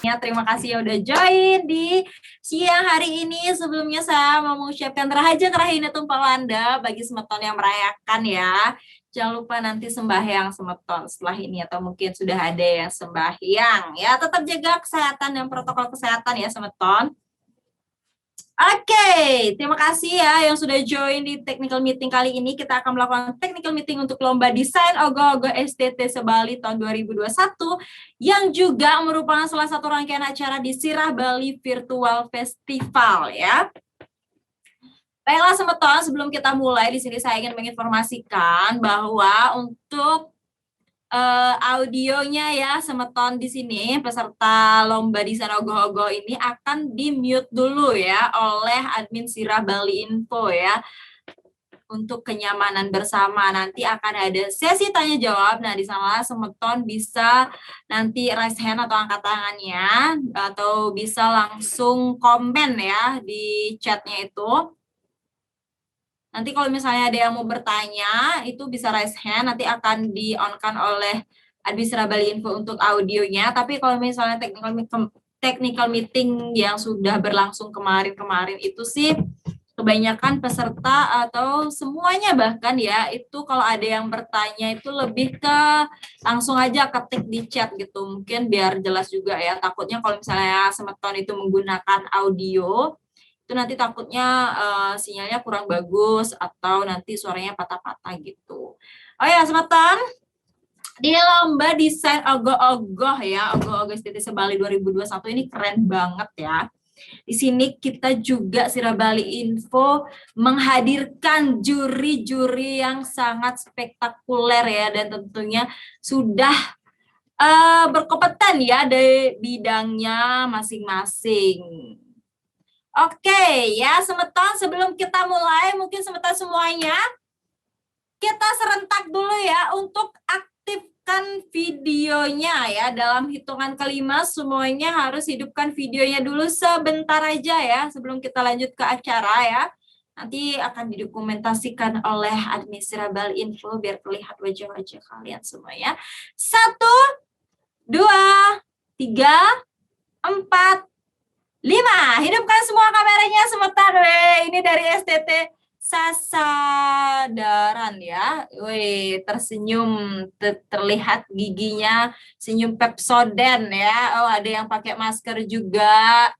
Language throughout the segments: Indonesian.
Ya, terima kasih ya udah join di siang hari ini. Sebelumnya saya mau mengucapkan Rahaja Rahina Tumpalanda bagi semeton yang merayakan ya. Jangan lupa nanti sembahyang semeton setelah ini atau mungkin sudah ada yang sembahyang ya. Tetap jaga kesehatan dan protokol kesehatan ya semeton. Oke, terima kasih ya yang sudah join di technical meeting kali ini. Kita akan melakukan technical meeting untuk lomba desain Ogo-Ogo STT Sebali tahun 2021 yang juga merupakan salah satu rangkaian acara di Sirah Bali Virtual Festival ya. Baiklah semeton, sebelum kita mulai di sini saya ingin menginformasikan bahwa untuk audionya ya semeton di sini peserta lomba desain ogoh-ogoh ini akan di mute dulu ya oleh admin Sirah Bali Info ya untuk kenyamanan bersama. Nanti akan ada sesi tanya jawab. Nah di sana semeton bisa nanti raise hand atau angkat tangannya atau bisa langsung komen ya di chatnya itu. Nanti kalau misalnya ada yang mau bertanya, itu bisa raise hand, nanti akan di-on-kan oleh admin Bali Info untuk audionya. Tapi kalau misalnya technical meeting yang sudah berlangsung kemarin-kemarin itu sih, kebanyakan peserta atau semuanya bahkan ya, itu kalau ada yang bertanya itu lebih ke langsung aja ketik di chat gitu. Mungkin biar jelas juga ya, takutnya kalau misalnya semeton itu menggunakan audio, itu nanti takutnya sinyalnya kurang bagus atau nanti suaranya patah-patah gitu. Oh ya, semeton di lomba desain ogoh-ogoh ya, ogoh-ogoh STT Sebali 2021 ini keren banget ya. Di sini kita juga Sirah Bali Info menghadirkan juri-juri yang sangat spektakuler ya dan tentunya sudah berkompeten ya di bidangnya masing-masing. Oke, ya semeton sebelum kita mulai, mungkin semeton semuanya, kita serentak dulu ya untuk aktifkan videonya ya. Dalam hitungan kelima semuanya harus hidupkan videonya dulu sebentar aja ya, sebelum kita lanjut ke acara ya. Nanti akan didokumentasikan oleh admin Sirah Bali Info biar terlihat wajah-wajah kalian semua ya. 1, 2, 3, 4, 5. Hidupkan semua kameranya sebentar, weh. Ini dari STT Sasadaran ya. Weh, tersenyum, terlihat giginya, senyum Pepsodent ya. Oh, ada yang pakai masker juga.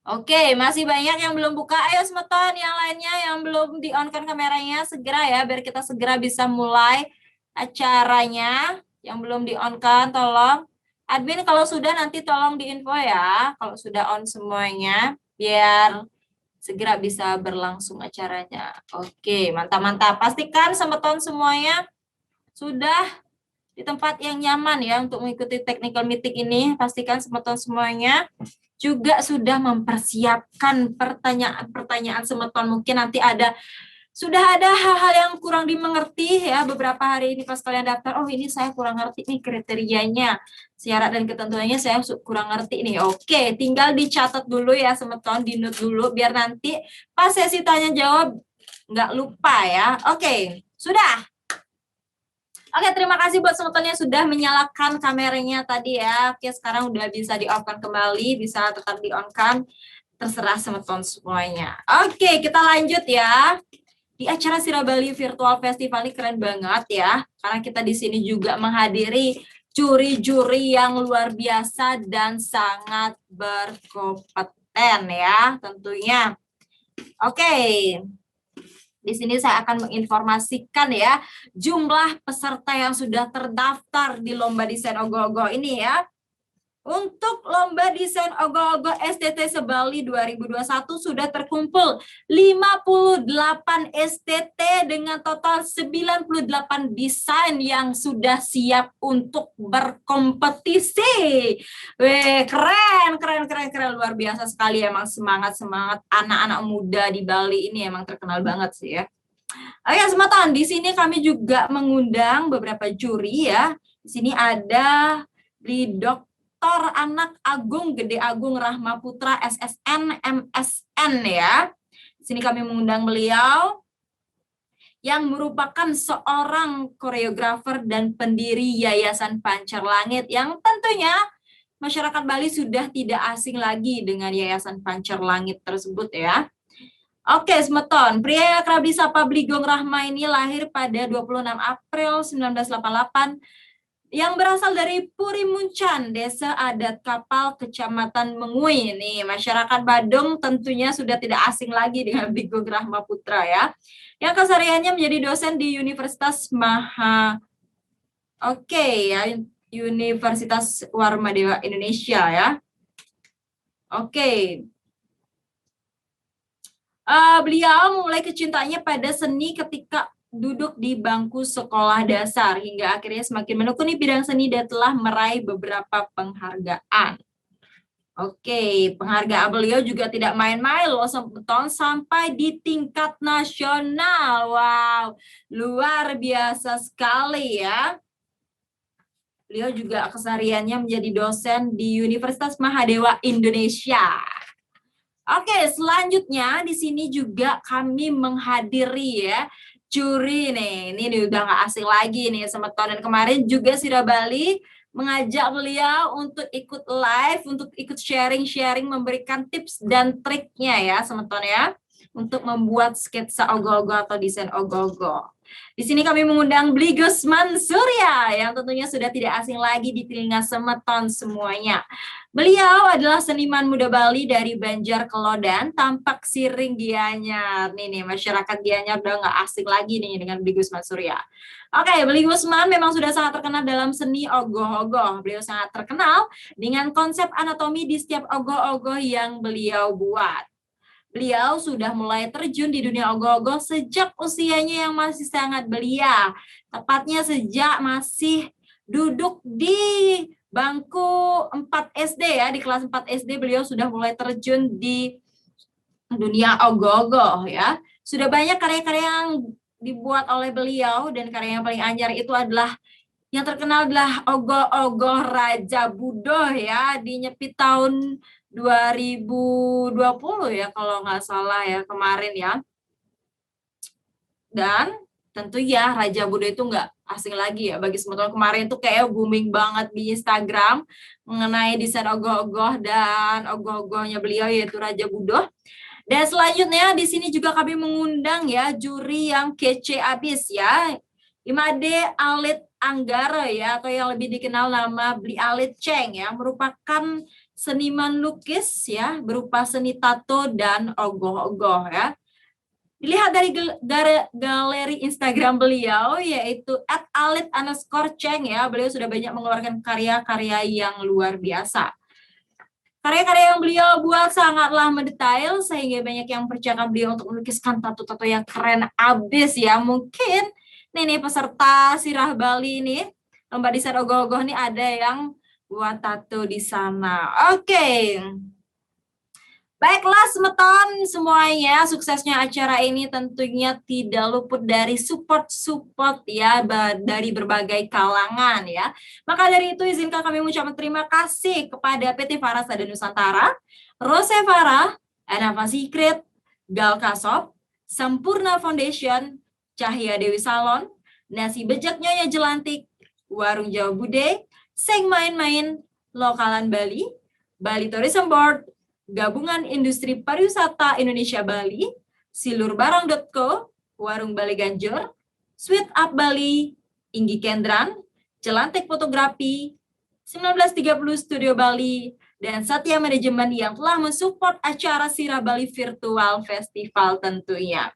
Oke, masih banyak yang belum buka. Ayo semeton yang lainnya yang belum di-on-kan kameranya segera ya, biar kita segera bisa mulai acaranya. Yang belum di-on-kan tolong admin kalau sudah nanti tolong diinfo ya, kalau sudah on semuanya, biar segera bisa berlangsung acaranya. Oke, mantap-mantap. Pastikan semeton semuanya sudah di tempat yang nyaman ya untuk mengikuti technical meeting ini. Pastikan semeton semuanya juga sudah mempersiapkan pertanyaan-pertanyaan semeton. Mungkin nanti sudah ada hal-hal yang kurang dimengerti ya beberapa hari ini pas kalian daftar. Oh ini saya kurang ngerti nih kriterianya, syarat dan ketentuannya saya kurang ngerti nih. Oke, tinggal dicatat dulu ya semeton, di note dulu biar nanti pas sesi tanya jawab nggak lupa ya. Oke, sudah. Oke, terima kasih buat semeton yang sudah menyalakan kameranya tadi ya. Oke, sekarang udah bisa di-off-kan kembali, bisa tetap di-on-kan. Terserah semeton semuanya. Oke, kita lanjut ya. Di acara Sirah Bali Virtual Festival ini keren banget ya, karena kita di sini juga menghadiri juri-juri yang luar biasa dan sangat berkompeten ya tentunya. Oke, di sini saya akan menginformasikan ya jumlah peserta yang sudah terdaftar di lomba desain ogoh-ogoh ini ya. Untuk lomba desain ogoh-ogoh STT Sebali 2021 sudah terkumpul 58 STT dengan total 98 desain yang sudah siap untuk berkompetisi. Weh, keren luar biasa sekali, emang semangat anak-anak muda di Bali ini emang terkenal banget sih ya. Oke, semeton, di sini kami juga mengundang beberapa juri ya. Di sini ada Dr. Anak Agung Gede Agung Rahma Putra SSN MSN ya. Di sini kami mengundang beliau yang merupakan seorang koreografer dan pendiri Yayasan Pancar Langit yang tentunya masyarakat Bali sudah tidak asing lagi dengan Yayasan Pancar Langit tersebut ya. Oke, Semeton. Pria yang akrab disapa Bligong Rahma ini lahir pada 26 April 1988 yang berasal dari Puri Muncan, Desa Adat Kapal, Kecamatan Mengui. Nih, masyarakat Badung tentunya sudah tidak asing lagi dengan Bligong Rahma Putra ya. Yang kesehariannya menjadi dosen di Universitas Universitas Warmadewa Indonesia ya. Oke. Beliau memulai kecintaannya pada seni ketika duduk di bangku sekolah dasar hingga akhirnya semakin menekuni bidang seni dan telah meraih beberapa penghargaan. Oke, penghargaan beliau juga tidak main-main loh, Semeton, sampai di tingkat nasional. Wow, luar biasa sekali ya. Beliau juga kesehariannya menjadi dosen di Universitas Mahadewa Indonesia. Oke, selanjutnya di sini juga kami menghadiri ya juri nih. Ini udah nggak asing lagi nih Semeton, dan kemarin juga Sira Bali mengajak beliau untuk ikut live, untuk ikut sharing-sharing, memberikan tips dan triknya ya Semeton ya, untuk membuat sketsa ogoh-ogoh atau desain ogoh-ogoh. Di sini kami mengundang Bli Gusman Surya yang tentunya sudah tidak asing lagi di telinga Semeton semuanya. Beliau adalah seniman muda Bali dari Banjar Kelodan, tampak siring Gianyar. Nih, masyarakat Gianyar udah nggak asing lagi nih dengan Bli Gusman Surya. Oke, Bli Gusman memang sudah sangat terkenal dalam seni ogoh-ogoh. Beliau sangat terkenal dengan konsep anatomi di setiap ogoh-ogoh yang beliau buat. Beliau sudah mulai terjun di dunia ogoh-ogoh sejak usianya yang masih sangat belia. Tepatnya sejak masih duduk di bangku 4 SD ya, di kelas 4 SD beliau sudah mulai terjun di dunia ogoh-ogoh ya. Sudah banyak karya-karya yang dibuat oleh beliau, dan karya yang paling anyar itu adalah yang terkenal adalah ogoh-ogoh Raja Budoh ya, dinyepit tahun 2020 ya kalau nggak salah ya kemarin ya. Dan tentu ya Raja Budoh itu nggak asing lagi ya bagi Semeton. Kemarin itu kayak booming banget di Instagram mengenai desain ogoh-ogoh dan ogoh-ogohnya beliau yaitu Raja Budoh. Dan selanjutnya di sini juga kami mengundang ya juri yang kece abis ya, Imade Alit Anggara ya, atau yang lebih dikenal nama Bli Alit Cheng ya, merupakan seniman lukis ya berupa seni tato dan ogoh-ogoh ya. Dilihat dari galeri Instagram beliau yaitu @alit_cheng ya, beliau sudah banyak mengeluarkan karya-karya yang luar biasa. Karya-karya yang beliau buat sangatlah mendetail sehingga banyak yang percaya beliau untuk melukiskan tato-tato yang keren abis ya. Mungkin nih peserta Sirah Bali nih, lomba desain ogoh-ogoh nih ada yang buat tato di sana. Oke. Baiklah Semeton semuanya, suksesnya acara ini tentunya tidak luput dari support ya dari berbagai kalangan ya. Maka dari itu izinkan kami mengucapkan terima kasih kepada PT Farasada Nusantara, Rose Farah, Anava Secret, Galkasop, Sempurna Foundation, Cahya Dewi Salon, Nasi Bejak Nyonya Jelantik, Warung Jawa Bude, Seng Main-Main, Lokalan Bali, Bali Tourism Board, Gabungan Industri Pariwisata Indonesia Bali, Silurbarang.co, Warung Bali Ganjur, Sweet Up Bali, Inggi Kendran, Jelantik Fotografi, 1930 Studio Bali, dan Satya Manajemen yang telah mensupport acara Sirah Bali Virtual Festival tentunya.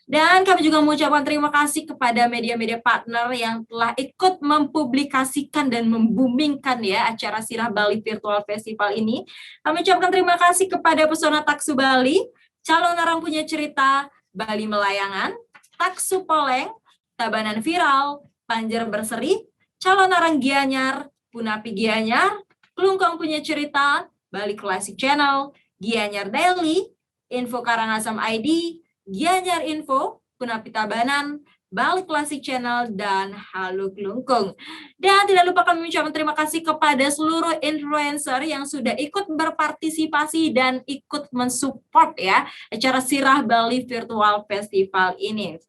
Dan kami juga mengucapkan terima kasih kepada media-media partner yang telah ikut mempublikasikan dan membumingkan ya acara Sirah Bali Virtual Festival ini. Kami ucapkan terima kasih kepada Pesona Taksu Bali, Calon Orang Punya Cerita, Bali Melayangan, Taksu Poleng, Tabanan Viral, Panjer Berseri, Calon Orang Gianyar, Punapi Gianyar, Kelungkong Punya Cerita, Bali Classic Channel, Gianyar Daily, Info Karangasem ID, Gianyar Info, Punapi Tabanan, Bali Classic Channel, dan Halo Kelungkung. Dan tidak lupa kami mengucapkan terima kasih kepada seluruh influencer yang sudah ikut berpartisipasi dan ikut mensupport ya acara Sirah Bali Virtual Festival ini.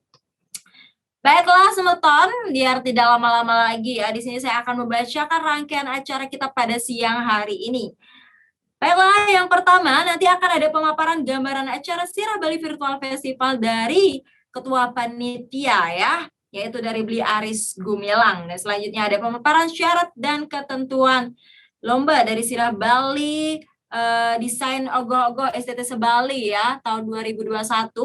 Baiklah Semeton, biar tidak lama-lama lagi ya, di sini saya akan membacakan rangkaian acara kita pada siang hari ini. Baiklah, yang pertama nanti akan ada pemaparan gambaran acara Sirah Bali Virtual Festival dari Ketua Panitia ya, yaitu dari Bli Aris Gumilang. Dan selanjutnya ada pemaparan syarat dan ketentuan lomba dari Sirah Bali Desain Ogoh-Ogoh STT Sebali ya, tahun 2021.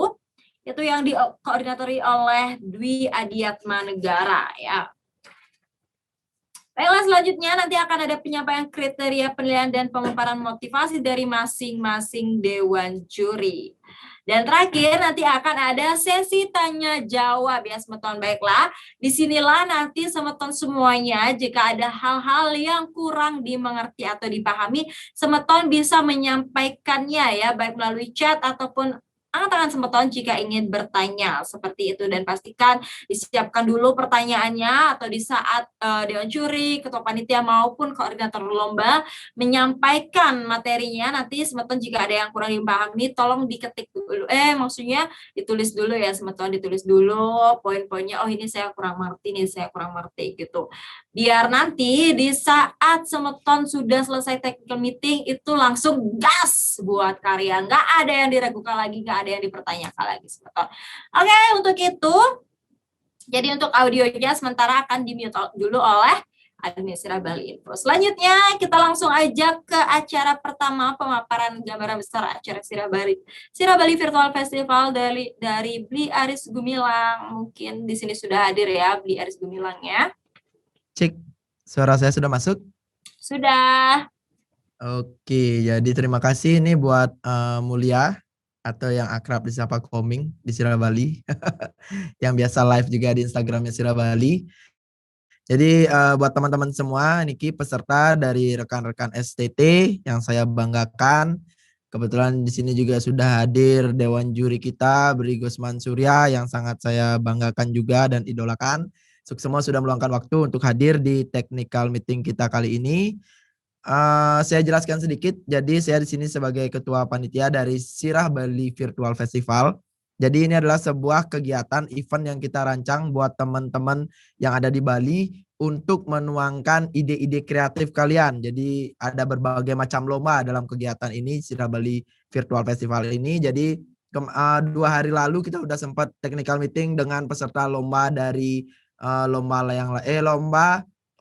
Itu yang dikoordinatori oleh Dwi Adiatma Negara ya. Baiklah, selanjutnya nanti akan ada penyampaian kriteria penilaian dan pemaparan motivasi dari masing-masing dewan juri. Dan terakhir nanti akan ada sesi tanya jawab ya Semeton. Baiklah, disinilah nanti Semeton semuanya jika ada hal-hal yang kurang dimengerti atau dipahami, Semeton bisa menyampaikannya ya, baik melalui chat ataupun angkat tangan Semeton jika ingin bertanya seperti itu, dan pastikan disiapkan dulu pertanyaannya atau di saat dewan juri, ketua panitia maupun koordinator lomba menyampaikan materinya. Nanti Semeton jika ada yang kurang dipahami tolong diketik dulu, maksudnya ditulis dulu ya Semeton, ditulis dulu poin-poinnya, oh ini saya kurang mengerti, ini saya kurang mengerti gitu, biar nanti di saat Semeton sudah selesai technical meeting itu langsung gas buat karya, nggak ada yang diragukan lagi, nggak ada yang dipertanyakan lagi Semeton. Oke, untuk itu jadi untuk audionya sementara akan di-mute dulu oleh admin Sirah Bali Info. Selanjutnya kita langsung aja ke acara pertama, pemaparan gambaran besar acara Sirah Bali Virtual Festival dari Bli Aris Gumilang. Mungkin di sini sudah hadir ya Bli Aris Gumilang ya. Cek, suara saya sudah masuk? Sudah. Oke, jadi terima kasih ini buat Mulia atau yang akrab disapa Koming di Sirah Bali, yang biasa live juga di Instagramnya Sirah Bali. Jadi buat teman-teman semua, Niki peserta dari rekan-rekan STT yang saya banggakan. Kebetulan di sini juga sudah hadir Dewan Juri kita, Bri Gusman Surya, yang sangat saya banggakan juga dan idolakan. Semua sudah meluangkan waktu untuk hadir di technical meeting kita kali ini. Saya jelaskan sedikit. Jadi saya di sini sebagai ketua panitia dari Sirah Bali Virtual Festival. Jadi ini adalah sebuah kegiatan event yang kita rancang buat teman-teman yang ada di Bali untuk menuangkan ide-ide kreatif kalian. Jadi ada berbagai macam lomba dalam kegiatan ini, Sirah Bali Virtual Festival ini. Jadi 2 hari lalu kita udah sempat technical meeting dengan peserta lomba dari lomba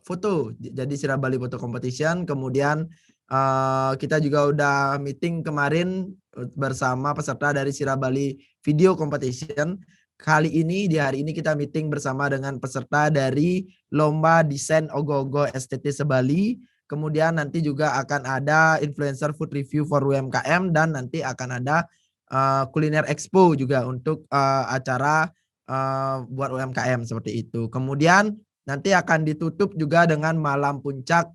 foto, jadi Sirah Bali Foto Competition. Kemudian kita juga udah meeting kemarin bersama peserta dari Sirah Bali Video Competition. Kali ini di hari ini kita meeting bersama dengan peserta dari lomba desain Ogoh-Ogoh STT Sebali. Kemudian nanti juga akan ada influencer food review for UMKM, dan nanti akan ada kuliner expo juga untuk acara buat UMKM seperti itu. Kemudian nanti akan ditutup juga dengan malam puncak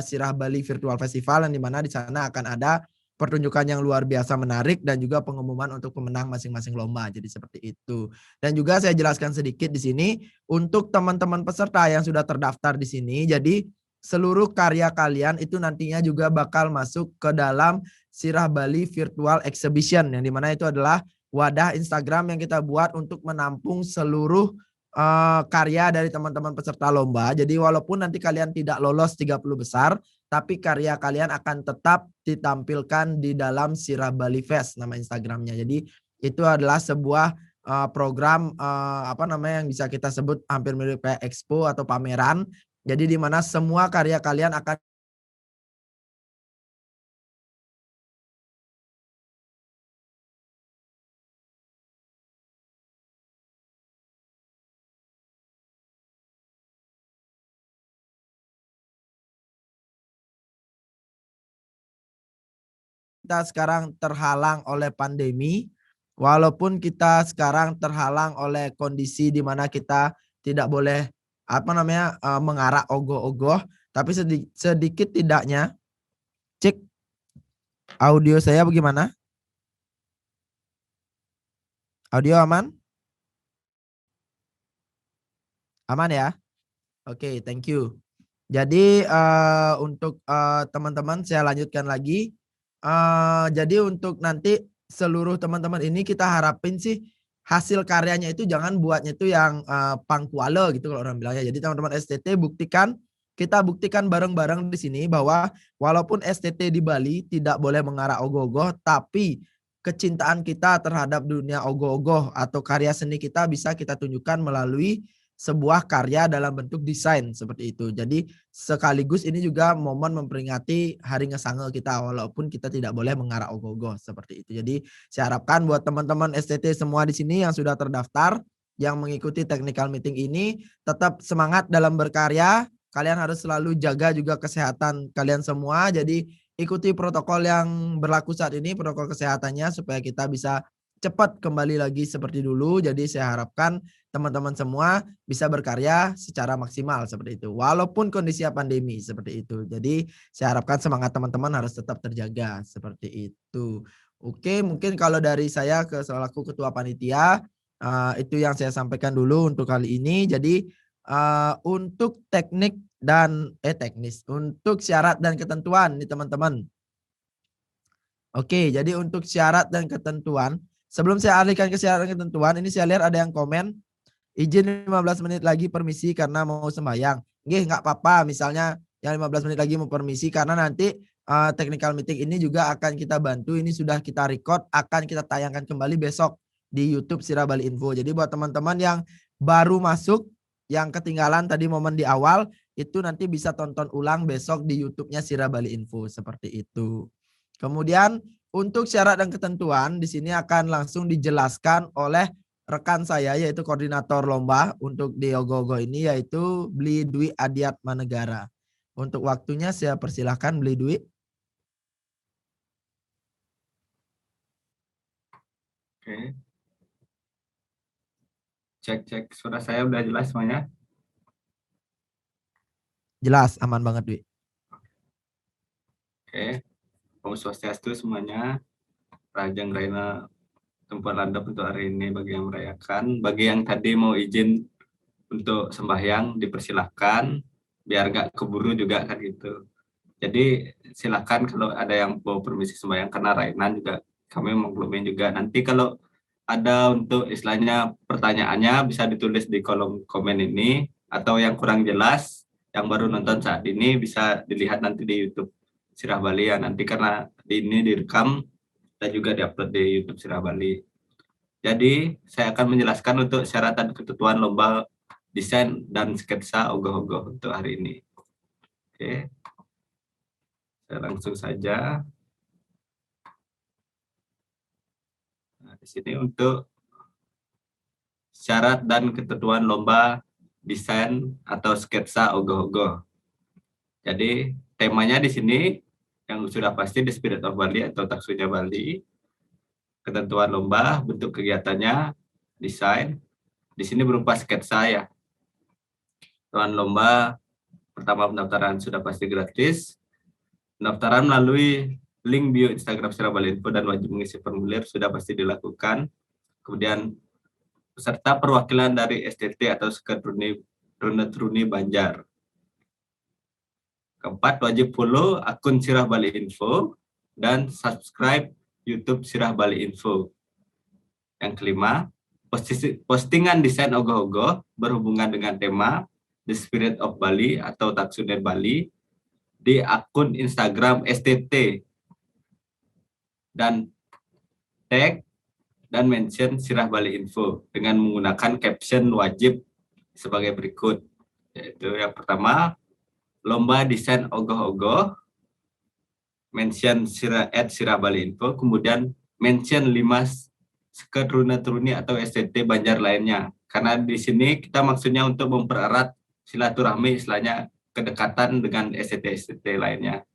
Sirah Bali Virtual Festival, yang dimana di sana akan ada pertunjukan yang luar biasa menarik dan juga pengumuman untuk pemenang masing-masing lomba. Jadi seperti itu. Dan juga saya jelaskan sedikit di sini untuk teman-teman peserta yang sudah terdaftar di sini. Jadi seluruh karya kalian itu nantinya juga bakal masuk ke dalam Sirah Bali Virtual Exhibition, yang dimana itu adalah wadah Instagram yang kita buat untuk menampung seluruh karya dari teman-teman peserta lomba. Jadi walaupun nanti kalian tidak lolos 30 besar, tapi karya kalian akan tetap ditampilkan di dalam Sirah Bali Fest, nama Instagramnya. Jadi itu adalah sebuah program yang bisa kita sebut hampir mirip kayak expo atau pameran. Jadi di mana semua karya kalian akan kita sekarang terhalang oleh pandemi, walaupun kita sekarang terhalang oleh kondisi di mana kita tidak boleh mengarak ogoh-ogoh, tapi sedikit tidaknya cek audio saya bagaimana? Audio aman? Aman ya? Oke, thank you. Jadi untuk teman-teman saya lanjutkan lagi. Jadi untuk nanti seluruh teman-teman ini kita harapin sih hasil karyanya itu jangan buatnya itu yang pangkuale gitu kalau orang bilangnya. Jadi teman-teman STT kita buktikan bareng-bareng di sini bahwa walaupun STT di Bali tidak boleh mengarah ogoh-ogoh, tapi kecintaan kita terhadap dunia ogoh-ogoh atau karya seni kita bisa kita tunjukkan melalui sebuah karya dalam bentuk desain seperti itu. Jadi sekaligus ini juga momen memperingati Hari Ngesange kita walaupun kita tidak boleh mengarah ogoh-ogoh seperti itu. Jadi saya harapkan buat teman-teman STT semua di sini yang sudah terdaftar yang mengikuti technical meeting ini tetap semangat dalam berkarya. Kalian harus selalu jaga juga kesehatan kalian semua. Jadi ikuti protokol yang berlaku saat ini, protokol kesehatannya supaya kita bisa cepat kembali lagi seperti dulu. Jadi saya harapkan teman-teman semua bisa berkarya secara maksimal seperti itu. Walaupun kondisi pandemi seperti itu. Jadi saya harapkan semangat teman-teman harus tetap terjaga seperti itu. Oke, mungkin kalau dari saya selaku ketua panitia itu yang saya sampaikan dulu untuk kali ini. Jadi untuk untuk syarat dan ketentuan nih teman-teman. Oke, jadi untuk syarat dan ketentuan, sebelum saya alihkan ke syarat dan ketentuan, ini saya lihat ada yang komen, izin 15 menit lagi permisi karena mau sembahyang. Nggak apa-apa, misalnya yang 15 menit lagi mau permisi karena nanti technical meeting ini juga akan kita bantu, ini sudah kita record, akan kita tayangkan kembali besok di YouTube Sirah Bali Info. Jadi buat teman-teman yang baru masuk, yang ketinggalan tadi momen di awal, itu nanti bisa tonton ulang besok di YouTube-nya Sirah Bali Info seperti itu. Kemudian untuk syarat dan ketentuan di sini akan langsung dijelaskan oleh rekan saya yaitu koordinator lomba untuk di ogoh-ogoh ini yaitu Beli Dwi Adiat Manegara. Untuk waktunya saya persilahkan Beli Dwi. Oke. Cek suara saya udah jelas semuanya? Jelas, aman banget Dwi. Oke. Om Swastiastu semuanya. Rajang Raina tempat landap untuk hari ini bagi yang merayakan. Bagi yang tadi mau izin untuk sembahyang dipersilahkan. Biar nggak keburu juga kan gitu. Jadi silakan kalau ada yang mau permisi sembahyang karena Rainan juga kami mengklubin juga. Nanti kalau ada untuk istilahnya pertanyaannya bisa ditulis di kolom komen ini atau yang kurang jelas yang baru nonton saat ini bisa dilihat nanti di YouTube Sirah Bali ya nanti karena ini direkam dan juga diupload di YouTube Sirah Bali. Jadi saya akan menjelaskan untuk syarat dan ketentuan lomba desain dan sketsa ogoh-ogoh untuk hari ini. Oke. Saya langsung saja. Nah, di sini untuk syarat dan ketentuan lomba desain atau sketsa ogoh-ogoh. Jadi temanya di sini yang sudah pasti The Spirit of Bali atau Taksunya Bali. Ketentuan lomba, bentuk kegiatannya, desain. Di sini berupa sketsa ya. Ketentuan lomba, pertama pendaftaran sudah pasti gratis. Pendaftaran melalui link bio Instagram Sirah Bali Info dan wajib mengisi formulir sudah pasti dilakukan. Kemudian peserta perwakilan dari STT atau Runet Runi Banjar. Keempat, wajib follow akun Sirah Bali Info dan subscribe YouTube Sirah Bali Info. Yang kelima, postingan desain ogoh-ogoh berhubungan dengan tema The Spirit of Bali atau Taksunet Bali di akun Instagram STT dan tag dan mention Sirah Bali Info dengan menggunakan caption wajib sebagai berikut. Yaitu yang pertama, lomba desain ogoh-ogoh, mention Sirah Bali Info, kemudian mention 5 Runet-Runi atau STT Banjar lainnya. Karena di sini kita maksudnya untuk mempererat silaturahmi, istilahnya kedekatan dengan STT lainnya.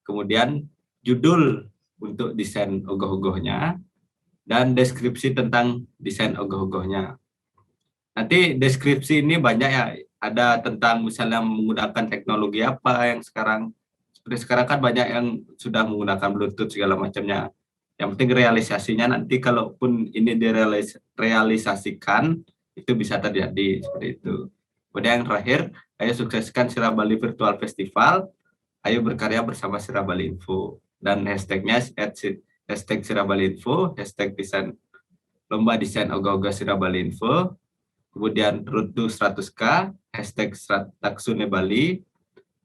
Kemudian judul untuk desain ogoh-ogohnya, dan deskripsi tentang desain ogoh-ogohnya. Nanti deskripsi ini banyak ya, ada tentang misalnya menggunakan teknologi apa yang sekarang, seperti sekarang kan banyak yang sudah menggunakan Bluetooth segala macamnya. Yang penting realisasinya nanti kalaupun ini direalisasikan, itu bisa terjadi seperti itu. Kemudian yang terakhir, ayo sukseskan Sirah Bali Virtual Festival, ayo berkarya bersama Sirah Bali Info. Dan hashtagnya #Sirah Bali Info, hashtag desain lomba desain ogoh-ogoh Sirah Bali Info, kemudian Road to 100K, hashtag Taksune Bali,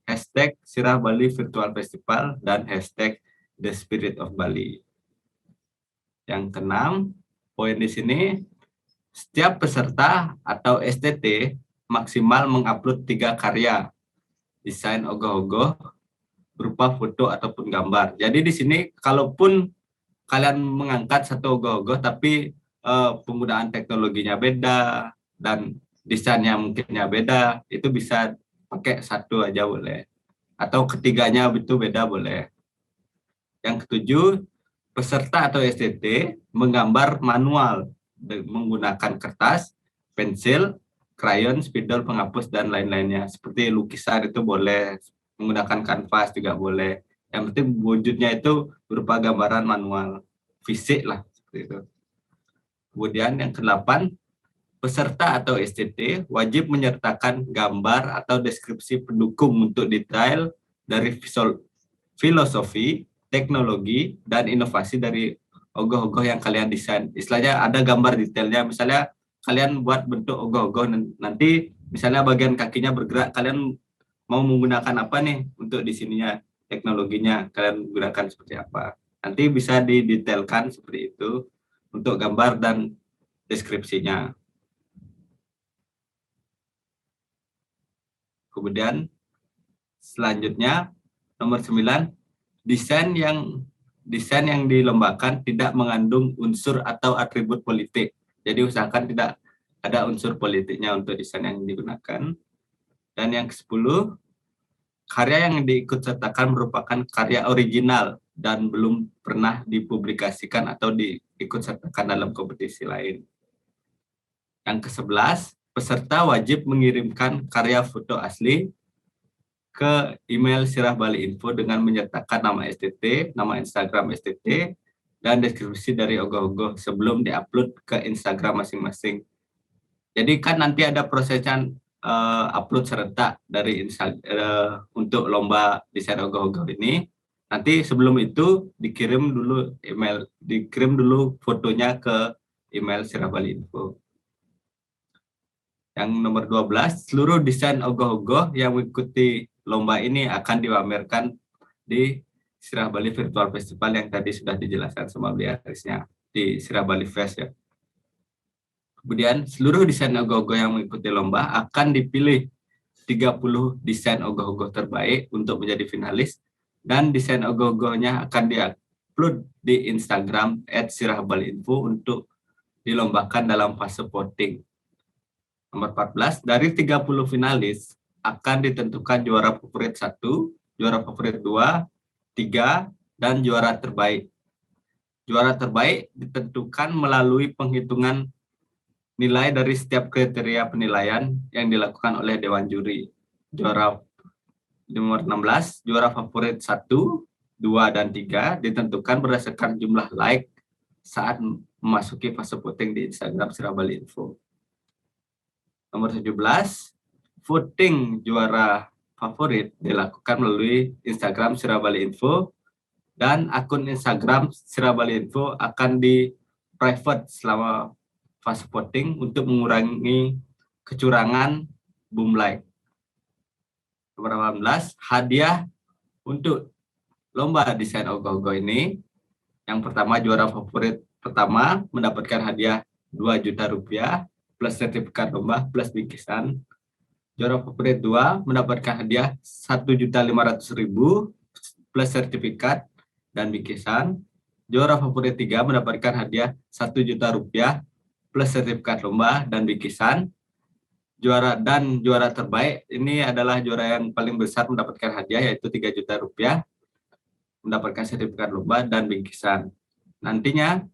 hashtag Sirah Bali Virtual Festival, dan hashtag The Spirit of Bali. Yang keenam, poin di sini, setiap peserta atau STT maksimal mengupload 3 karya desain ogoh-ogoh berupa foto ataupun gambar. Jadi di sini kalaupun kalian mengangkat satu ogoh-ogoh tapi penggunaan teknologinya beda dan desainnya mungkinnya beda, itu bisa pakai satu aja boleh. Atau ketiganya itu beda boleh. Yang ketujuh, peserta atau STT menggambar manual menggunakan kertas, pensil, krayon, spidol, penghapus, dan lain-lainnya. Seperti lukisan itu boleh, menggunakan kanvas juga boleh. Yang penting wujudnya itu berupa gambaran manual, fisik lah, seperti itu. Kemudian yang ke-8, peserta atau STT wajib menyertakan gambar atau deskripsi pendukung untuk detail dari filosofi, teknologi, dan inovasi dari ogoh-ogoh yang kalian desain. Istilahnya ada gambar detailnya, misalnya kalian buat bentuk ogoh-ogoh, nanti misalnya bagian kakinya bergerak, kalian mau menggunakan apa nih untuk di sininya, teknologinya kalian gunakan seperti apa. Nanti bisa didetailkan seperti itu untuk gambar dan deskripsinya. Kemudian selanjutnya nomor 9, desain yang dilombakan tidak mengandung unsur atau atribut politik. Jadi usahakan tidak ada unsur politiknya untuk desain yang digunakan. Dan yang ke-10, karya yang diikutsertakan merupakan karya original dan belum pernah dipublikasikan atau diikutsertakan dalam kompetisi lain. Yang ke-11, peserta wajib mengirimkan karya foto asli ke email Sirah Bali Info dengan menyertakan nama STT, nama Instagram STT, dan deskripsi dari ogoh-ogoh sebelum diupload ke Instagram masing-masing. Jadi kan nanti ada prosesnya upload serentak dari untuk lomba desain ogoh-ogoh ini. Nanti sebelum itu dikirim dulu fotonya ke email Sirah Bali Info. Yang nomor 12, seluruh desain ogoh-ogoh yang mengikuti lomba ini akan dipamerkan di Sirah Bali Virtual Festival yang tadi sudah dijelaskan sama Beatrice-nya di Sirah Bali Fest ya. Kemudian seluruh desain ogoh-ogoh yang mengikuti lomba akan dipilih 30 desain ogoh-ogoh terbaik untuk menjadi finalis, dan desain ogoh-ogohnya akan di-upload di Instagram @sirahbaliinfo untuk dilombakan dalam fase voting. Nomor 14, dari 30 finalis akan ditentukan juara favorit 1, juara favorit 2, 3, dan juara terbaik. Juara terbaik ditentukan melalui penghitungan nilai dari setiap kriteria penilaian yang dilakukan oleh Dewan Juri. Juara nomor 16, juara favorit 1, 2, dan 3 ditentukan berdasarkan jumlah like saat memasuki fase voting di Instagram Sirah Bali Info. Nomor 17, voting juara favorit dilakukan melalui Instagram Sirah Bali Info, dan akun Instagram Sirah Bali Info akan di private selama fase voting untuk mengurangi kecurangan boom like. Nomor 18, hadiah untuk lomba desain ogoh-ogoh ini. Yang pertama, juara favorit pertama mendapatkan hadiah Rp2.000.000 plus sertifikat lomba plus bingkisan. Juara favorit 2 mendapatkan hadiah Rp1.500.000 plus sertifikat dan bingkisan. Juara favorit 3 mendapatkan hadiah Rp1.000.000 plus sertifikat lomba dan bingkisan. Juara terbaik ini adalah juara yang paling besar mendapatkan hadiah, yaitu Rp3.000.000, mendapatkan sertifikat lomba dan bingkisan. Nantinya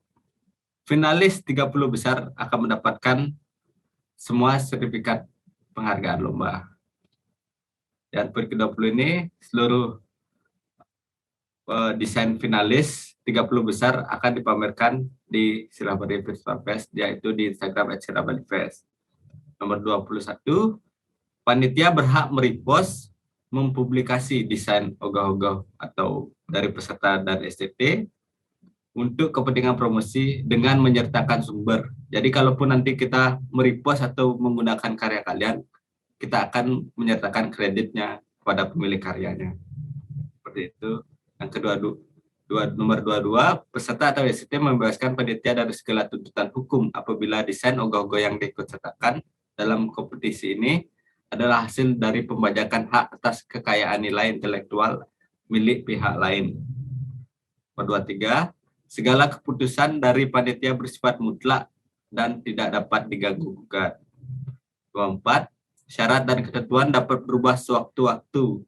finalis 30 besar akan mendapatkan semua sertifikat penghargaan lomba. Dan poin ke-20 ini, seluruh desain finalis 30 besar akan dipamerkan di Sirah Bali Virtual Fest, yaitu di Instagram @sirahbalifest. Nomor 21, panitia berhak merepost, mempublikasi desain ogoh-ogoh atau dari peserta dan STT untuk kepentingan promosi dengan menyertakan sumber. Jadi kalaupun nanti kita merepost atau menggunakan karya kalian, kita akan menyertakan kreditnya kepada pemilik karyanya. Seperti itu. Yang kedua, nomor 22, peserta atau SCT membebaskan panitia dari segala tuntutan hukum apabila desain ogoh-ogoh yang diikutsertakan dalam kompetisi ini adalah hasil dari pembajakan hak atas kekayaan nilai intelektual milik pihak lain. Nomor 23, segala keputusan dari panitia bersifat mutlak dan tidak dapat diganggu-gugat. 24, syarat dan ketentuan dapat berubah sewaktu-waktu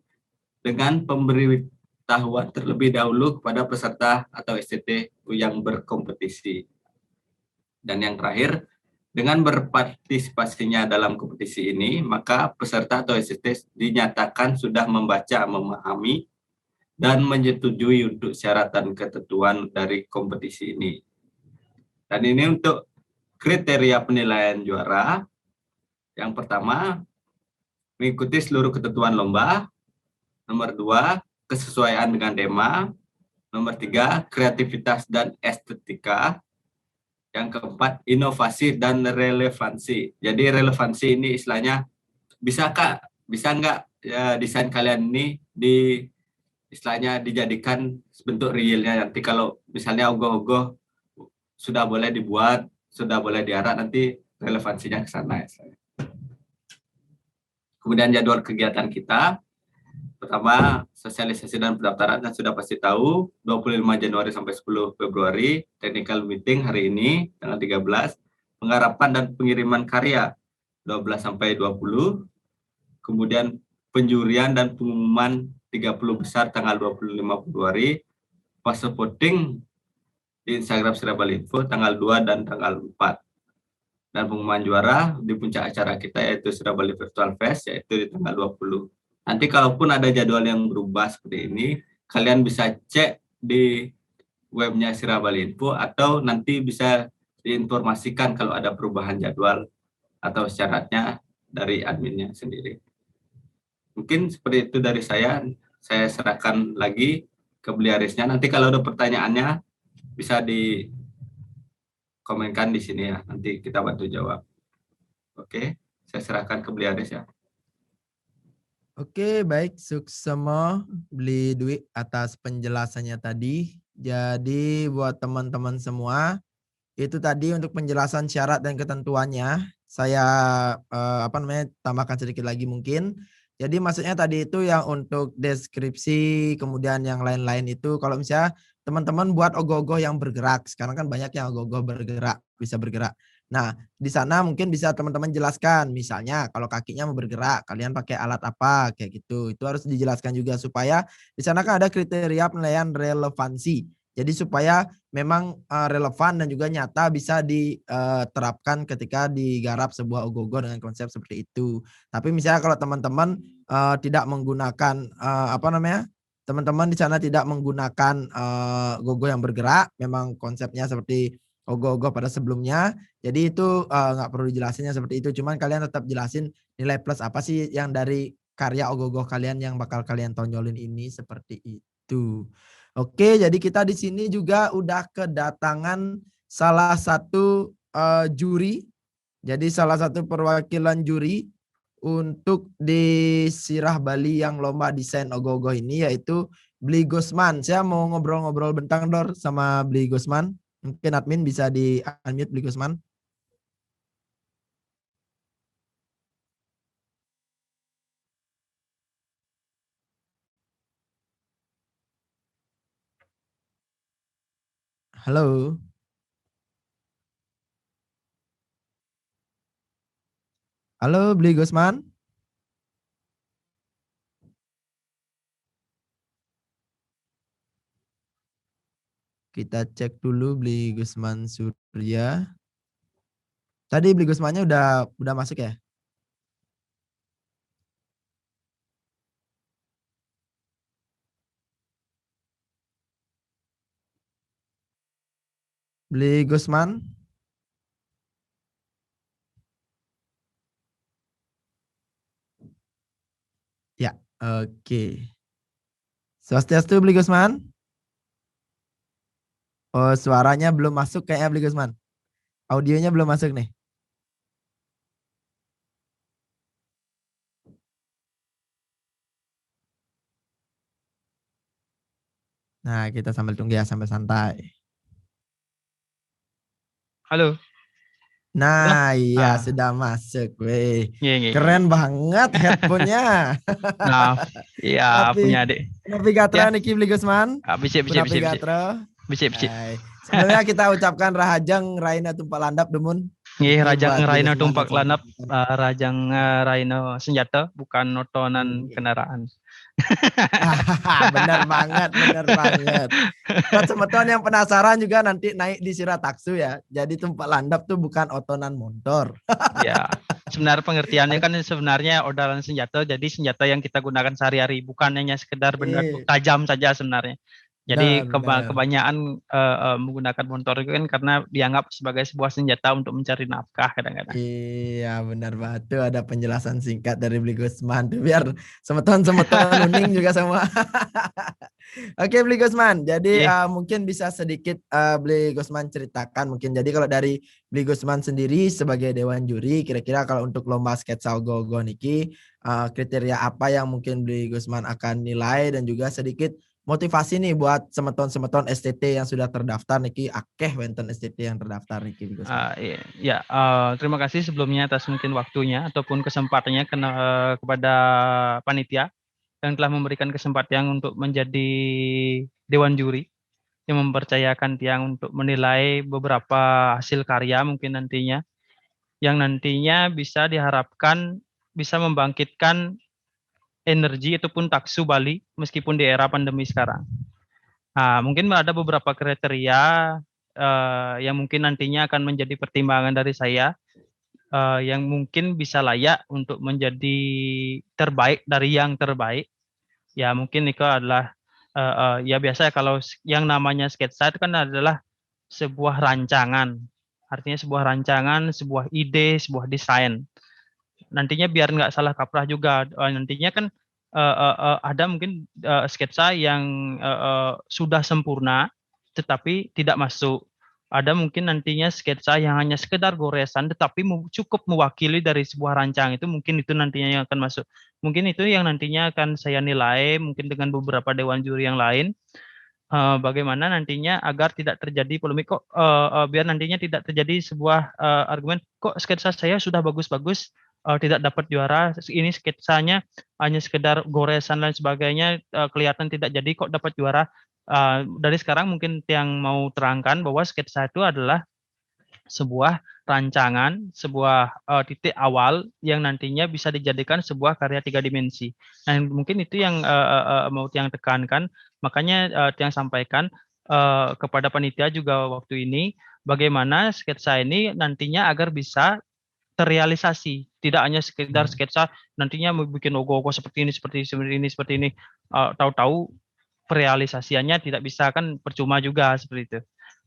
dengan pemberitahuan terlebih dahulu kepada peserta atau SCT yang berkompetisi. Dan yang terakhir, dengan berpartisipasinya dalam kompetisi ini, maka peserta atau SCT dinyatakan sudah membaca, memahami, dan menyetujui untuk syarat dan ketentuan dari kompetisi ini. Dan ini untuk kriteria penilaian juara. Yang pertama, mengikuti seluruh ketentuan lomba. Nomor 2, kesesuaian dengan tema. Nomor 3, kreativitas dan estetika. Yang keempat, inovasi dan relevansi. Jadi relevansi ini istilahnya, bisa nggak ya, desain kalian ini istilahnya dijadikan bentuk realnya. Nanti kalau misalnya ogoh-ogoh sudah boleh dibuat, sudah boleh diarak, nanti relevansinya ke sana. Kemudian jadwal kegiatan kita. Pertama, sosialisasi dan pendaftaran sudah pasti tahu, 25 Januari sampai 10 Februari, technical meeting hari ini, tanggal 13, penggarapan dan pengiriman karya, 12 sampai 20, kemudian penjurian dan pengumuman 30 besar tanggal 25 Februari, fase voting di Instagram Sirabali Info tanggal 2 dan tanggal 4. Dan pengumuman juara di puncak acara kita yaitu Sirabali Virtual Fest yaitu di tanggal 20. Nanti kalaupun ada jadwal yang berubah seperti ini, kalian bisa cek di webnya Sirabali Info atau nanti bisa diinformasikan kalau ada perubahan jadwal atau syaratnya dari adminnya sendiri. Mungkin seperti itu dari saya serahkan lagi ke Bliarisnya. Nanti kalau ada pertanyaannya bisa dikomenkan di sini ya, nanti kita bantu jawab. Oke, saya serahkan ke Bliaris ya. Oke, baik, Suksemo Beli Dwi atas penjelasannya tadi. Jadi buat teman-teman semua, itu tadi untuk penjelasan syarat dan ketentuannya. Saya tambahkan sedikit lagi mungkin. Jadi maksudnya tadi itu yang untuk deskripsi, kemudian yang lain-lain itu kalau misalnya teman-teman buat ogoh-ogoh yang bergerak. Sekarang kan banyak yang ogoh-ogoh bergerak, bisa bergerak. Nah, di sana mungkin bisa teman-teman jelaskan, misalnya kalau kakinya mau bergerak, kalian pakai alat apa, kayak gitu. Itu harus dijelaskan juga supaya di sana kan ada kriteria penilaian relevansi. Jadi supaya memang relevan dan juga nyata bisa diterapkan ketika digarap sebuah ogoh-ogoh dengan konsep seperti itu. Tapi misalnya kalau teman-teman tidak menggunakan teman-teman di sana tidak menggunakan ogoh-ogoh yang bergerak, memang konsepnya seperti ogoh-ogoh pada sebelumnya. Jadi itu nggak perlu dijelasinnya seperti itu. Cuman kalian tetap jelasin nilai plus apa sih yang dari karya ogoh-ogoh kalian yang bakal kalian tonjolin ini seperti itu. Oke, jadi kita di sini juga udah kedatangan salah satu juri. Jadi salah satu perwakilan juri untuk di Sirah Bali yang lomba desain ogoh-ogoh ini yaitu Bli Gusman. Saya mau ngobrol-ngobrol bentang Dor sama Bli Gusman. Mungkin admin bisa di-unmute Bli Gusman. Halo. Halo Bli Gusman. Kita cek dulu Bli Gusman Surya. Tadi Bli Gusmannya udah masuk ya? Bli Gusman. Ya, oke. Swastiastu Bli Gusman. Oh, suaranya belum masuk kayaknya Bli Gusman. Audionya belum masuk nih. Nah, kita sambil tunggu ya sampai santai. Halo. Nah, iya Ah. sudah masuk. Weh. Nggih, nggih, Keren nggih. banget headphone-nya. Nah, iya Napi, punya adik. Napi Gatra Ya, niki Bli Gusman. bisik, bisik, Napi bisik, bisik. Gatra. Bisik, bisik. Hai. Sebelumnya kita ucapkan Rahajang Raina Tumpak Landap Demun. Nggih, Niki Rajang buat Bli Raina Gusman dan tumpak lanap, sahabat-sahabat. Rajang Raina senjata, bukan notonan Iya. kendaraan. Bener banget, bener banget. Buat teman-teman yang penasaran juga nanti naik di Sirataksu ya. Jadi Tumpak Landap tuh bukan otonan motor. Ya, sebenarnya pengertiannya kan sebenarnya odalan senjata, jadi senjata yang kita gunakan sehari-hari, bukan hanya sekedar benda Iya, tajam saja sebenarnya. Jadi benar, benar. kebanyakan menggunakan motor itu kan karena dianggap sebagai sebuah senjata untuk mencari nafkah kadang-kadang. Iya, benar banget. Tuh ada penjelasan singkat dari Bli Gusman. Tuh biar semeton-semeton uning juga semua. Oke, Bli Gusman. Jadi Iya, mungkin bisa sedikit Bli Gusman ceritakan mungkin. Jadi kalau dari Bli Gusman sendiri sebagai dewan juri, kira-kira kalau untuk lomba sketsa go-go niki kriteria apa yang mungkin Bli Gusman akan nilai dan juga sedikit motivasi nih buat semeton-semeton STT yang sudah terdaftar niki akeh wenten STT yang terdaftar niki Bli Gusman. iya, ya, terima kasih sebelumnya atas mungkin waktunya ataupun kesempatannya kepada panitia yang telah memberikan kesempatan untuk menjadi dewan juri yang mempercayakan Tiang untuk menilai beberapa hasil karya mungkin nantinya yang nantinya bisa diharapkan bisa membangkitkan energi ataupun taksu Bali meskipun di era pandemi sekarang. Nah, mungkin ada beberapa kriteria yang mungkin nantinya akan menjadi pertimbangan dari saya yang mungkin bisa layak untuk menjadi terbaik dari yang terbaik. Ya mungkin itu adalah ya biasa kalau yang namanya sketsa itu kan adalah sebuah rancangan. Artinya sebuah rancangan, sebuah ide, sebuah desain. Nantinya biar nggak salah kaprah juga. Nantinya kan ada mungkin sketsa yang sudah sempurna, tetapi tidak masuk. Ada mungkin nantinya sketsa yang hanya sekedar goresan, tetapi cukup mewakili dari sebuah rancangan itu. Mungkin itu nantinya yang akan masuk. Mungkin itu yang nantinya akan saya nilai, mungkin dengan beberapa dewan juri yang lain bagaimana nantinya agar tidak terjadi polemik kok biar nantinya tidak terjadi sebuah argumen kok sketsa saya sudah bagus-bagus tidak dapat juara ini sketsanya hanya sekedar goresan dan sebagainya kelihatan tidak jadi kok dapat juara dari sekarang mungkin yang mau terangkan bahwa sketsa itu adalah sebuah rancangan, sebuah titik awal yang nantinya bisa dijadikan sebuah karya 3 dimensi. Nah, mungkin itu yang mau Tiang tekankan, makanya Tiang sampaikan kepada panitia juga waktu ini, bagaimana sketsa ini nantinya agar bisa terrealisasi, tidak hanya sekedar sketsa nantinya mau bikin logo-logo seperti ini, seperti ini, tahu-tahu realisasiannya tidak bisa kan percuma juga seperti itu.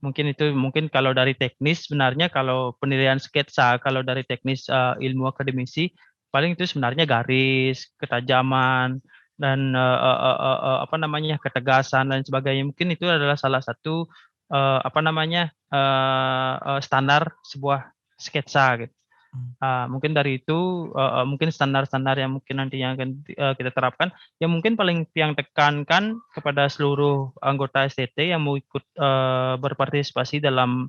Mungkin kalau dari teknis sebenarnya kalau penilaian sketsa kalau dari teknis ilmu akademisi paling itu sebenarnya garis, ketajaman dan apa namanya ketegasan dan sebagainya. Mungkin itu adalah salah satu apa namanya standar sebuah sketsa gitu. Mungkin dari itu mungkin standar-standar yang mungkin nantinya akan kita terapkan yang mungkin paling yang tekankan kepada seluruh anggota STT yang mau ikut berpartisipasi dalam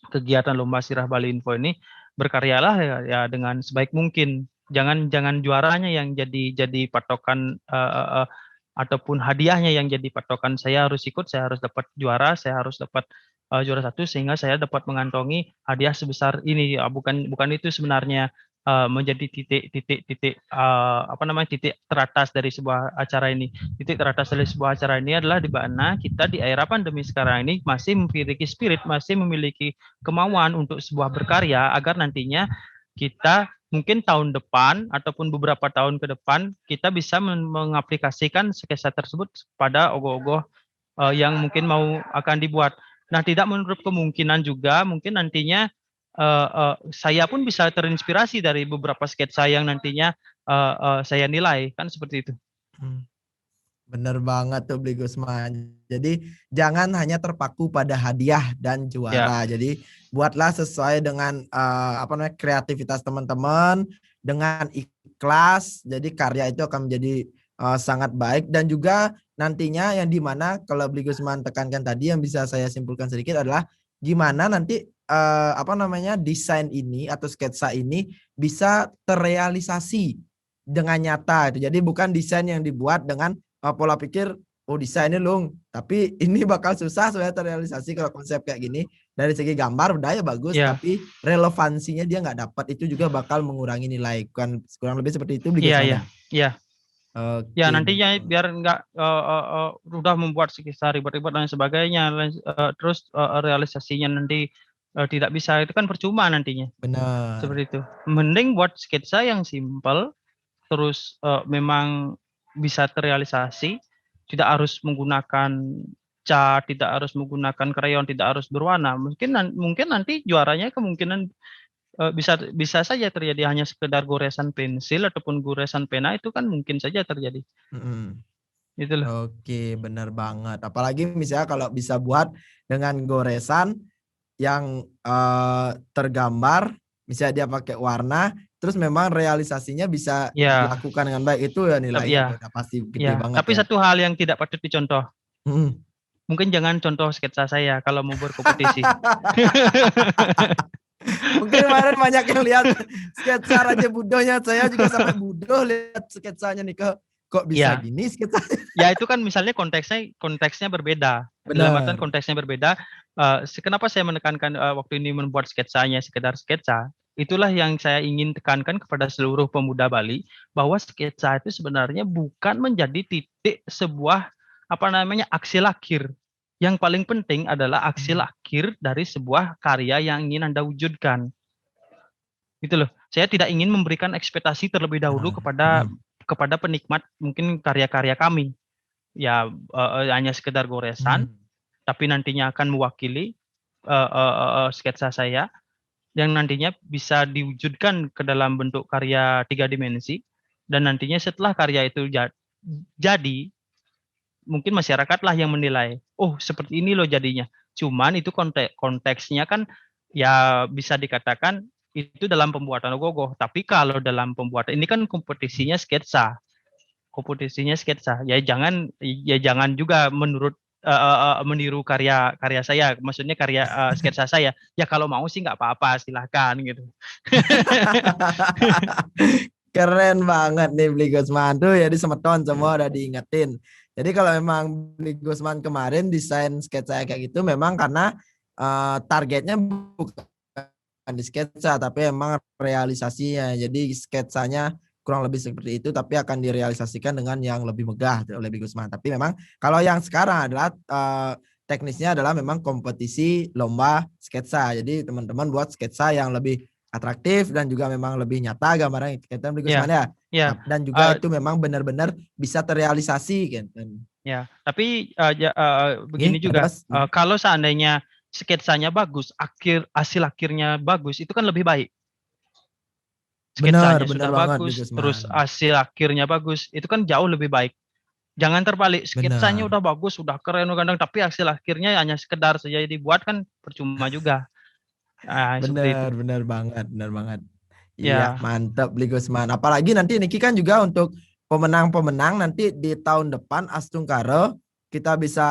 kegiatan lomba Sirah Bali Info ini berkaryalah ya dengan sebaik mungkin jangan juaranya yang jadi patokan ataupun hadiahnya yang jadi patokan saya harus ikut saya harus dapat juara saya harus dapat juara satu sehingga saya dapat mengantongi hadiah sebesar ini bukan itu sebenarnya menjadi titik apa namanya titik teratas dari sebuah acara ini titik teratas dari sebuah acara ini adalah di mana kita di era pandemi sekarang ini masih memiliki spirit masih memiliki kemauan untuk sebuah berkarya agar nantinya kita mungkin tahun depan ataupun beberapa tahun ke depan kita bisa mengaplikasikan sketsa tersebut pada ogoh-ogoh yang mungkin mau akan dibuat. Nah, tidak menutup kemungkinan juga mungkin nantinya saya pun bisa terinspirasi dari beberapa sketsa yang nantinya saya nilai kan seperti itu. Bener banget tuh Bli Gusman. Jadi jangan hanya terpaku pada hadiah dan juara. Jadi buatlah sesuai dengan kreativitas teman-teman, dengan ikhlas. Jadi karya itu akan menjadi sangat baik, dan juga nantinya yang dimana kalau Bli Gusman tekankan tadi yang bisa saya simpulkan sedikit adalah gimana nanti desain ini atau sketsa ini bisa terrealisasi dengan nyata itu. Jadi bukan desain yang dibuat dengan pola pikir desainnya tapi ini bakal susah sebenarnya terrealisasi kalau konsep kayak gini. Dari segi gambar udah ya bagus, tapi relevansinya dia nggak dapat, itu juga bakal mengurangi nilai. Kurang lebih seperti itu. Iya. Ya nantinya biar nggak udah membuat sketsa ribet-ribet dan sebagainya, terus realisasinya nanti tidak bisa, itu kan percuma nantinya. Benar. Seperti itu. Mending buat sketsa yang simpel, terus memang bisa terrealisasi, tidak harus menggunakan cat, tidak harus menggunakan krayon, tidak harus berwarna. Mungkin nanti juaranya kemungkinan bisa saja terjadi hanya sekedar goresan pensil ataupun goresan pena, itu kan mungkin saja terjadi. Gitu loh. Oke, benar banget. Apalagi misalnya kalau bisa buat dengan goresan yang tergambar, misalnya dia pakai warna, terus memang realisasinya bisa dilakukan dengan baik, itu ya nilainya udah pasti gede banget. Tapi satu hal yang tidak patut dicontoh, mungkin jangan contoh sketsa saya kalau mau berkompetisi. Mungkin kemarin banyak yang lihat sketsa Raja Budonya, saya juga sampai bodoh lihat sketsanya nih, kok bisa gini sketsanya. Ya itu kan misalnya konteksnya berbeda. Dalam artian konteksnya berbeda. Kenapa saya menekankan waktu ini membuat sketsanya sekedar sketsa? Itulah yang saya ingin tekankan kepada seluruh pemuda Bali, bahwa sketsa itu sebenarnya bukan menjadi titik sebuah aksi lahir. Yang paling penting adalah aksi lahir dari sebuah karya yang ingin Anda wujudkan. Gitu loh. Saya tidak ingin memberikan ekspektasi terlebih dahulu kepada penikmat mungkin karya-karya kami. Ya hanya sekedar goresan, tapi nantinya akan mewakili sketsa saya yang nantinya bisa diwujudkan ke dalam bentuk karya 3 dimensi, dan nantinya setelah karya itu jadi, mungkin masyarakatlah yang menilai, oh seperti ini loh jadinya. Cuman itu konteksnya kan ya bisa dikatakan itu dalam pembuatan ogoh-ogoh, tapi kalau dalam pembuatan ini kan kompetisinya sketsa, ya jangan juga meniru karya saya, maksudnya karya sketsa saya. Ya kalau mau sih nggak apa-apa, silahkan gitu. Keren banget nih Bli Gusman tuh, ya di Semeton semua udah diingetin. Jadi kalau memang Bli Gusman kemarin desain sketsa kayak gitu memang karena targetnya bukan di sketsa tapi emang realisasinya. Jadi sketsanya kurang lebih seperti itu, tapi akan direalisasikan dengan yang lebih megah oleh Bli Gusman. Tapi memang kalau yang sekarang adalah teknisnya adalah memang kompetisi lomba sketsa. Jadi teman-teman buat sketsa yang lebih atraktif dan juga memang lebih nyata gambarnya, kita Bli Gusman ya. Dan juga itu memang benar-benar bisa terrealisasi gitu. Ya, tapi begini juga, kalau seandainya sketsanya bagus, hasil akhirnya bagus, itu kan lebih baik. Sketsanya sudah bagus, terus hasil akhirnya bagus, itu kan jauh lebih baik. Jangan terbalik, sketsanya udah bagus, udah keren, udah ganteng, tapi hasil akhirnya hanya sekedar saja dibuat, kan percuma juga. Benar banget. Iya, mantap Bli Gusman. Apalagi nanti Niki kan juga untuk pemenang-pemenang nanti di tahun depan Astungkara kita bisa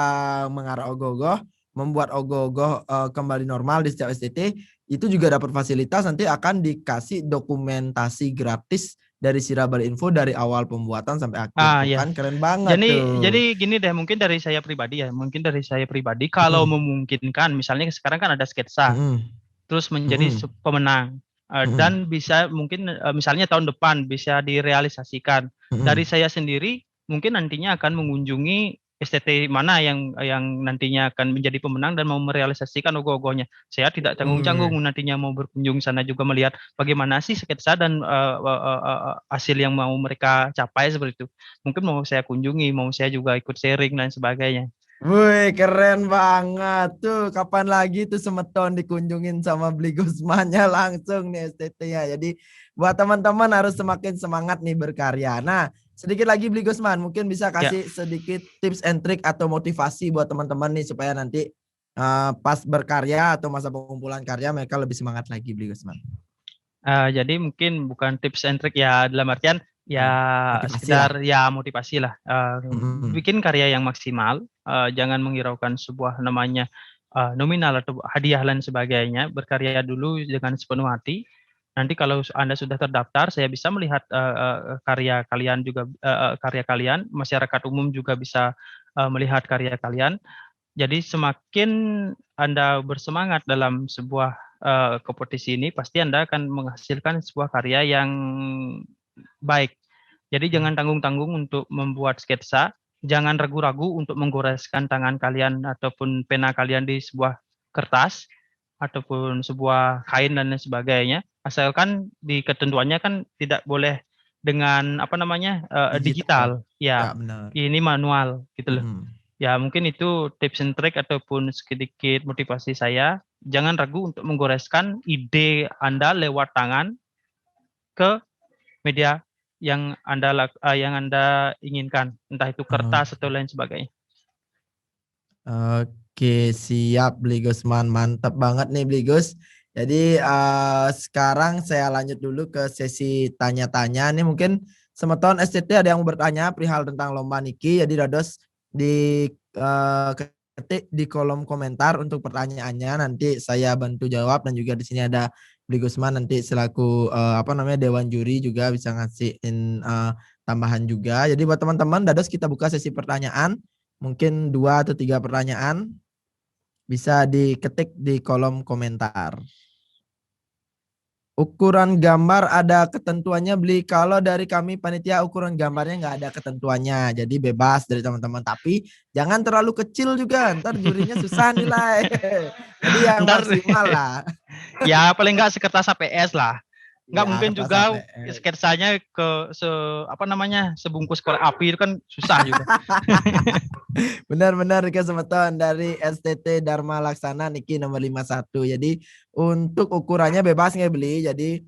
mengarah ogoh-ogoh, membuat ogoh-ogoh kembali normal di setiap STT. Itu juga dapat fasilitas, nanti akan dikasih dokumentasi gratis dari Sirah Bali Info dari awal pembuatan sampai akhir. Kan keren banget jadi gini deh, mungkin dari saya pribadi kalau memungkinkan, misalnya sekarang kan ada sketsa terus menjadi pemenang, dan bisa mungkin misalnya tahun depan bisa direalisasikan. Dari saya sendiri mungkin nantinya akan mengunjungi STT mana yang nantinya akan menjadi pemenang dan mau merealisasikan ogoh-ogohnya. Saya tidak canggung-canggung nantinya mau berkunjung sana juga melihat bagaimana sih sketsa dan hasil yang mau mereka capai seperti itu. Mungkin mau saya kunjungi, mau saya juga ikut sharing dan sebagainya. Wih, keren banget tuh. Kapan lagi tuh Semeton dikunjungin sama Bli Gusmannya langsung nih STT-nya. Jadi buat teman-teman harus semakin semangat nih berkarya. Nah, sedikit lagi Bli Gusman, mungkin bisa kasih sedikit tips and trick atau motivasi buat teman-teman nih supaya nanti pas berkarya atau masa pengumpulan karya mereka lebih semangat lagi Bli Gusman. Jadi mungkin bukan tips and trick ya, dalam artian ya Motivasi sekedar ya motivasi lah. Mm-mm. Bikin karya yang maksimal, jangan menghiraukan sebuah namanya nominal atau hadiah dan sebagainya. Berkarya dulu dengan sepenuh hati. Nanti kalau Anda sudah terdaftar, saya bisa melihat karya kalian juga, karya kalian. Masyarakat umum juga bisa melihat karya kalian. Jadi semakin Anda bersemangat dalam sebuah kompetisi ini, pasti Anda akan menghasilkan sebuah karya yang baik. Jadi jangan tanggung-tanggung untuk membuat sketsa, jangan ragu-ragu untuk menggoreskan tangan kalian ataupun pena kalian di sebuah kertas ataupun sebuah kain dan lain sebagainya. Asalkan di ketentuannya kan tidak boleh dengan apa namanya digital. Ya Ya, benar. ini manual gitu loh. Mm-mm. Ya mungkin itu tips and trick ataupun sedikit motivasi saya. Jangan ragu untuk menggoreskan ide Anda lewat tangan ke media yang Anda inginkan, entah itu kertas atau lain sebagainya. Oke, siap Bli Gusman, mantap banget nih Bli Gus. Jadi sekarang saya lanjut dulu ke sesi tanya-tanya. Nih mungkin semeton STT ada yang mau bertanya perihal tentang lomba niki. Jadi dados di ketik di kolom komentar untuk pertanyaannya. Nanti saya bantu jawab dan juga di sini ada Bli Gusman nanti selaku Dewan Juri juga bisa ngasihin tambahan juga. Jadi buat teman-teman, dados kita buka sesi pertanyaan. Mungkin 2 atau 3 pertanyaan bisa diketik di kolom komentar. Ukuran gambar ada ketentuannya Bli. Kalau dari kami panitia ukuran gambarnya nggak ada ketentuannya. Jadi bebas dari teman-teman. Tapi jangan terlalu kecil juga. Ntar jurinya susah nilai. Jadi yang maksimal lah. Ya paling nggak sekertas APS lah. Nggak Ya, mungkin kertas juga APS. sketsanya ke sebungkus korek api itu kan susah juga. Benar-benar Rika Semeton dari STT Dharma Laksana Niki nomor 51. Jadi untuk ukurannya bebas nggak beli. Jadi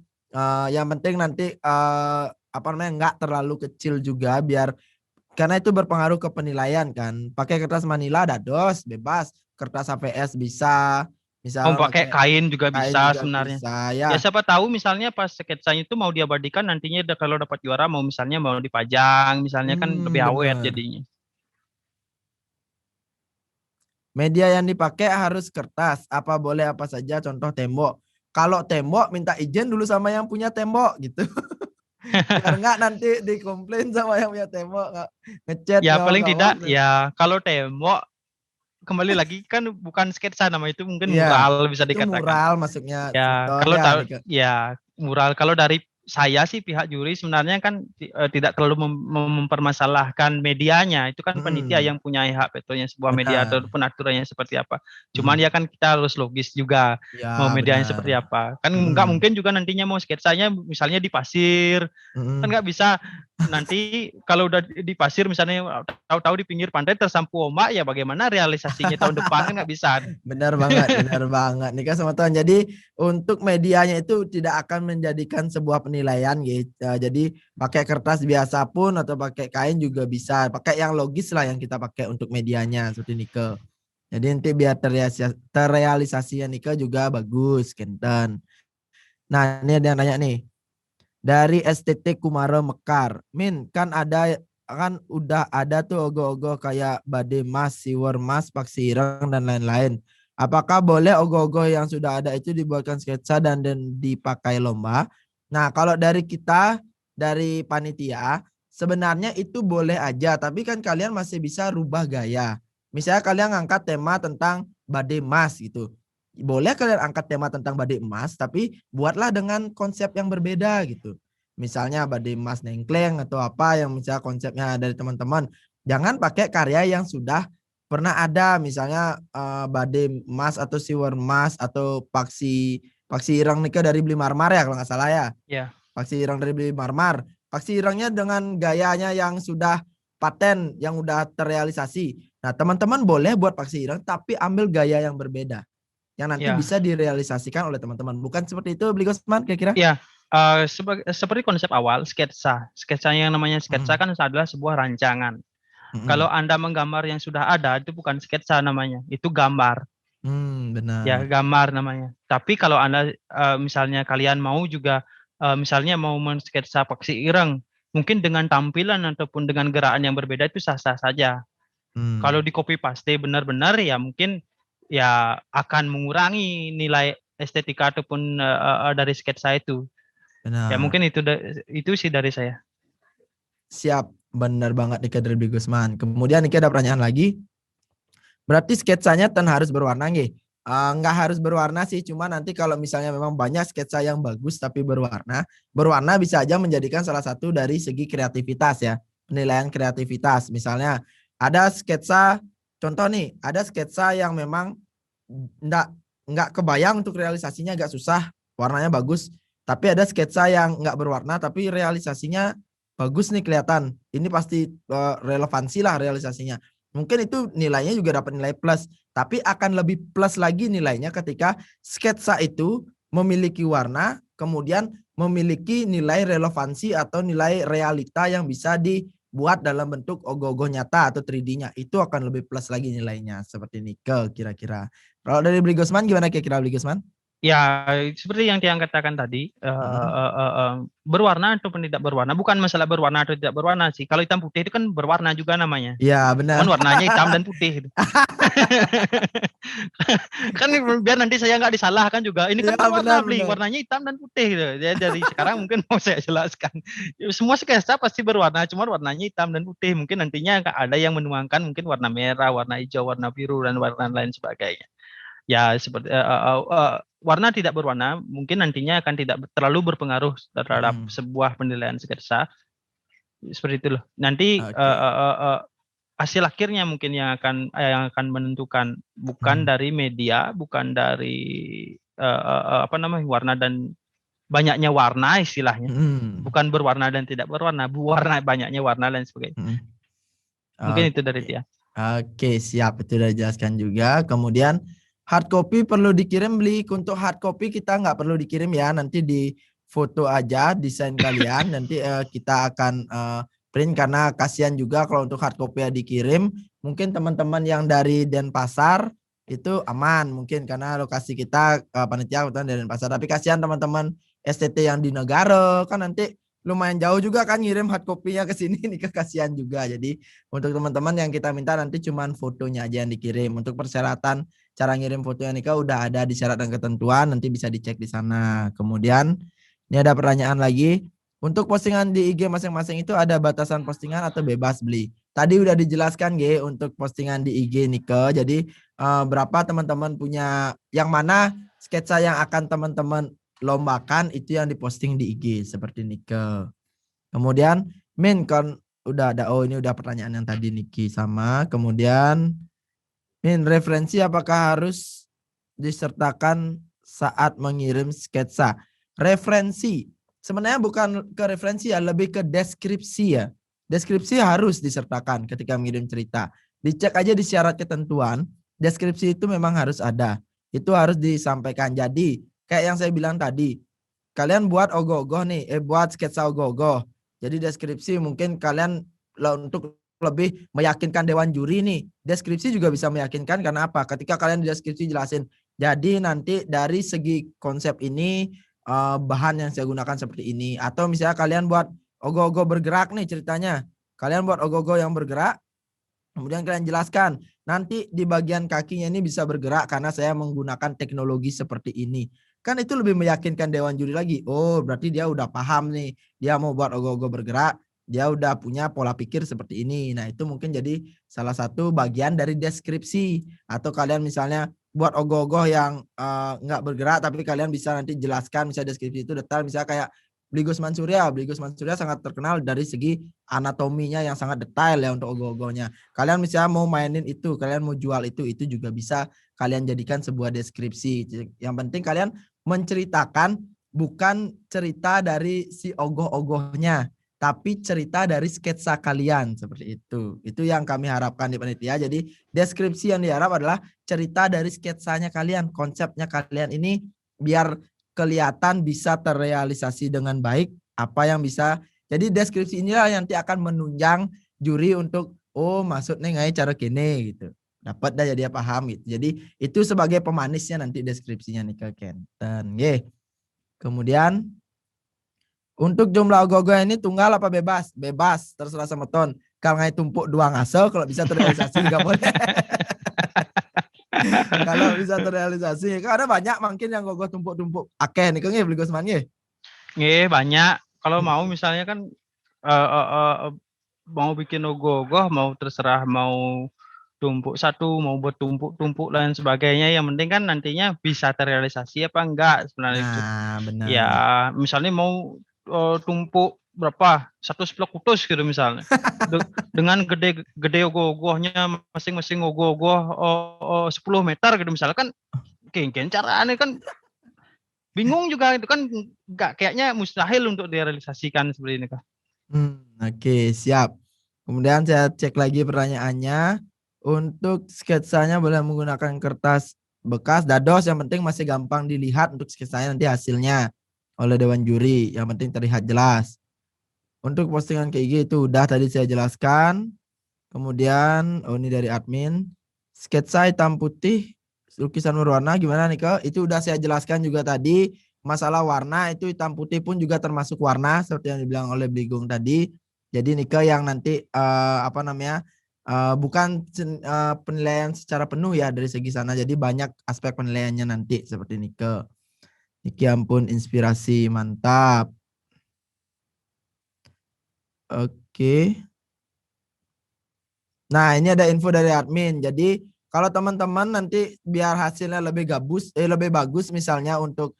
yang penting nanti nggak terlalu kecil juga biar karena itu berpengaruh ke penilaian kan. Pakai kertas manila dados bebas, kertas HVS bisa, Mau misal pakai kain juga kain bisa juga sebenarnya. bisa, Ya siapa tahu misalnya pas sketsanya itu mau diabadikan nantinya kalau dapat juara mau dipajang misalnya kan lebih awet bener. jadinya. Media yang dipakai harus kertas. Apa boleh apa saja, contoh tembok. Kalau tembok minta izin dulu sama yang punya tembok gitu. Biar enggak nanti dikomplain sama yang punya tembok, ngecat Ya paling tidak ngawang-ngawang. ya kalau tembok kembali lagi kan bukan sketsa nama itu mungkin Iya, mural bisa itu dikatakan. mural masuknya. Ya Betul, kalau ya, tahu Nika. ya mural kalau dari saya sih pihak juri sebenarnya kan tidak terlalu mempermasalahkan medianya, itu kan panitia yang punya hak vetonya sebuah media Benar. ataupun aturannya seperti apa. Cuman ya kan kita harus logis juga Ya, mau medianya benar. seperti apa. Kan nggak mungkin juga nantinya mau sketsanya misalnya di pasir, kan nggak bisa nanti kalau udah di pasir misalnya tahu-tahu di pinggir pantai tersapu ombak ya bagaimana realisasinya tahun depan kan nggak bisa. Benar banget Nika sama Tuhan. Jadi untuk medianya itu tidak akan menjadikan sebuah penilaian gitu. Jadi pakai kertas biasa pun atau pakai kain juga bisa. Pakai yang logis lah yang kita pakai untuk medianya seperti Nika. Jadi nanti biar terrealisasinya Nika juga bagus, Kenten. Nah ini ada yang nanya nih. Dari STT Kumara Mekar. Min, kan udah ada tuh ogoh-ogoh kayak Bade Mas, Siwer Mas, Paksi Ireng dan lain-lain. Apakah boleh ogoh-ogoh yang sudah ada itu dibuatkan sketsa dan dipakai lomba? Nah, kalau dari kita, dari panitia, sebenarnya itu boleh aja, tapi kan kalian masih bisa rubah gaya. Misalnya kalian ngangkat tema tentang Bade Mas gitu. Boleh kalian angkat tema tentang badai emas, tapi buatlah dengan konsep yang berbeda gitu. Misalnya badai emas nengkleng atau apa yang misalnya konsepnya dari teman-teman. Jangan pakai karya yang sudah pernah ada, misalnya badai emas atau siwer emas atau paksi ireng nikah dari Beli Marmar ya kalau nggak salah ya. Ya. Paksi ireng dari Beli Marmar. Paksi irengnya dengan gayanya yang sudah paten, yang udah terrealisasi. Nah teman-teman boleh buat paksi ireng tapi ambil gaya yang berbeda. Yang nanti bisa direalisasikan oleh teman-teman. Bukan seperti itu, Bli Gosman kira-kira? Ya, Seperti konsep awal sketsa. Sketsa yang namanya sketsa kan adalah sebuah rancangan. Kalau Anda menggambar yang sudah ada itu bukan sketsa namanya, itu gambar. Ya, Benar. gambar namanya. Tapi kalau Anda misalnya kalian mau juga misalnya mau mensketsa paksi ireng, mungkin dengan tampilan ataupun dengan gerakan yang berbeda itu sah-sah saja. Kalau di copy paste benar-benar ya mungkin ya akan mengurangi nilai estetika ataupun dari sketsa itu. Ya Benar. mungkin itu sih dari saya. Siap, benar banget nih dari Bli Gusman. Kemudian Niki ada pertanyaan lagi. Berarti sketsanya harus berwarna nggih? Nggak harus berwarna sih, cuma nanti kalau misalnya memang banyak sketsa yang bagus tapi berwarna bisa aja menjadikan salah satu dari segi kreativitas ya, penilaian kreativitas. Misalnya ada sketsa, contoh nih, ada sketsa yang memang nggak kebayang untuk realisasinya agak susah, warnanya bagus. Tapi ada sketsa yang nggak berwarna tapi realisasinya bagus nih kelihatan. Ini pasti relevansi lah realisasinya. Mungkin itu nilainya juga dapat nilai plus, tapi akan lebih plus lagi nilainya ketika sketsa itu memiliki warna, kemudian memiliki nilai relevansi atau nilai realita yang bisa dibuat dalam bentuk ogoh-ogoh nyata atau 3D-nya. Itu akan lebih plus lagi nilainya, seperti nikel kira-kira. Kalau dari Bli Gusman gimana kira-kira Bli Gusman? Ya, seperti yang Tiang katakan tadi, berwarna ataupun tidak berwarna, bukan masalah berwarna atau tidak berwarna sih. Kalau hitam putih itu kan berwarna juga namanya. Iya, benar. Cuman warnanya hitam dan putih. Gitu. Kan biar nanti saya nggak disalahkan juga. Ini kan Ya, warna benar. bling, warnanya hitam dan putih. Gitu. Ya, dari sekarang mungkin mau saya jelaskan. Semua sketsa pasti berwarna, cuma warnanya hitam dan putih. Mungkin nantinya ada yang menuangkan mungkin warna merah, warna hijau, warna biru, dan warna lain sebagainya. Ya, seperti warna tidak berwarna mungkin nantinya akan tidak terlalu berpengaruh terhadap sebuah penilaian sketsa. Seperti itu loh. Nanti hasil akhirnya mungkin yang akan menentukan, bukan dari media, bukan dari warna dan banyaknya warna istilahnya. Bukan berwarna dan tidak berwarna, banyaknya warna dan sebagainya. Mungkin itu dari dia. Oke, siap, itu udah dijelaskan juga. Kemudian hard copy perlu dikirim Bli. Untuk hard copy kita nggak perlu dikirim ya, nanti di foto aja desain kalian, nanti kita akan print karena kasihan juga kalau untuk hard copy ya dikirim. Mungkin teman-teman yang dari Denpasar itu aman mungkin karena lokasi kita panitia dari Denpasar. Tapi kasihan teman-teman STT yang di negara kan nanti lumayan jauh juga kan ngirim hard copy-nya ke sini nih, kasihan juga. Jadi untuk teman-teman yang kita minta nanti cuman fotonya aja yang dikirim. Untuk persyaratan cara ngirim fotonya nikah udah ada di syarat dan ketentuan, nanti bisa dicek di sana. Kemudian ini ada pertanyaan lagi. Untuk postingan di IG masing-masing itu ada batasan postingan atau bebas Bli? Tadi udah dijelaskan G untuk postingan di IG Nike. Jadi berapa teman-teman punya, yang mana sketsa yang akan teman-teman lombakan itu yang diposting di IG seperti Nike. Kemudian Min kan udah ada, oh ini udah pertanyaan yang tadi Niki sama. Kemudian Min, referensi apakah harus disertakan saat mengirim sketsa? Referensi sebenarnya bukan ke referensi ya, lebih ke deskripsi ya. Deskripsi harus disertakan ketika mengirim cerita. Dicek aja di syarat ketentuan, deskripsi itu memang harus ada. Itu harus disampaikan. Jadi kayak yang saya bilang tadi, kalian buat ogoh-ogoh nih, buat sketsa ogoh-ogoh. Jadi deskripsi mungkin kalian untuk lebih meyakinkan dewan juri nih. Deskripsi juga bisa meyakinkan karena apa? Ketika kalian di deskripsi jelasin, jadi nanti dari segi konsep ini bahan yang saya gunakan seperti ini. Atau misalnya kalian buat ogoh-ogoh bergerak nih ceritanya. Kalian buat ogoh-ogoh yang bergerak, kemudian kalian jelaskan, nanti di bagian kakinya ini bisa bergerak karena saya menggunakan teknologi seperti ini. Kan itu lebih meyakinkan dewan juri lagi. Oh, berarti dia udah paham nih. Dia mau buat ogoh-ogoh bergerak, dia udah punya pola pikir seperti ini. Nah, itu mungkin jadi salah satu bagian dari deskripsi. Atau kalian misalnya buat ogoh-ogoh yang nggak bergerak, tapi kalian bisa nanti jelaskan, misalnya deskripsi itu detail, misalnya kayak Bli Gusman Surya. Bli Gusman Surya sangat terkenal dari segi anatominya yang sangat detail ya untuk ogoh-ogohnya. Kalian misalnya mau mainin itu, kalian mau jual itu juga bisa kalian jadikan sebuah deskripsi. Yang penting kalian menceritakan bukan cerita dari si ogoh-ogohnya, tapi cerita dari sketsa kalian seperti itu. Itu yang kami harapkan di panitia. Jadi deskripsi yang diharap adalah cerita dari sketsanya kalian, konsepnya kalian ini biar kelihatan bisa terrealisasi dengan baik, apa yang bisa. Jadi deskripsi inilah yang nanti akan menunjang juri untuk maksud nih ngai cara kene gitu. Dapat dah jadi paham gitu. Jadi itu sebagai pemanisnya nanti deskripsinya nih ke Kenten. Kemudian untuk jumlah ogoh-ogoh ini tunggal apa bebas? Bebas, terserah sama ton. Kalau ngai tumpuk 2 ngaso, kalau bisa terrealisasi juga boleh. Kalau bisa terrealisasi, kan ada banyak mungkin yang gogoh tumpuk-tumpuk. Akeh nih kan beli Gusman Nggih, banyak. Kalau mau misalnya kan mau bikin ogoh-ogoh, mau terserah mau tumpuk satu, mau bertumpuk-tumpuk dan sebagainya. Yang penting kan nantinya bisa terrealisasi apa enggak sebenarnya itu. Nah, benar. Ya, misalnya mau tumpuk berapa? 1 seblok putus gitu misalnya. Dengan gede ogoh-ogohnya masing-masing ogoh-ogoh 10 meter gitu misalnya kan kengken caranya kan bingung juga itu kan enggak kayaknya mustahil untuk direalisasikan seperti ini Kak. Oke, siap. Kemudian saya cek lagi pertanyaannya. Untuk sketsanya boleh menggunakan kertas bekas, dados, yang penting masih gampang dilihat untuk sketsanya nanti hasilnya oleh dewan juri, yang penting terlihat jelas. Untuk postingan ke IG itu udah tadi saya jelaskan. Kemudian ini dari admin, sketsa hitam putih lukisan berwarna gimana nih Kak? Itu udah saya jelaskan juga tadi. Masalah warna itu hitam putih pun juga termasuk warna seperti yang dibilang oleh Bligong tadi. Jadi Nika yang nanti bukan penilaian secara penuh ya dari segi sana. Jadi banyak aspek penilaiannya nanti seperti Nika. Niki ampun inspirasi, mantap. Oke. Nah, ini ada info dari admin. Jadi kalau teman-teman nanti biar hasilnya lebih bagus misalnya untuk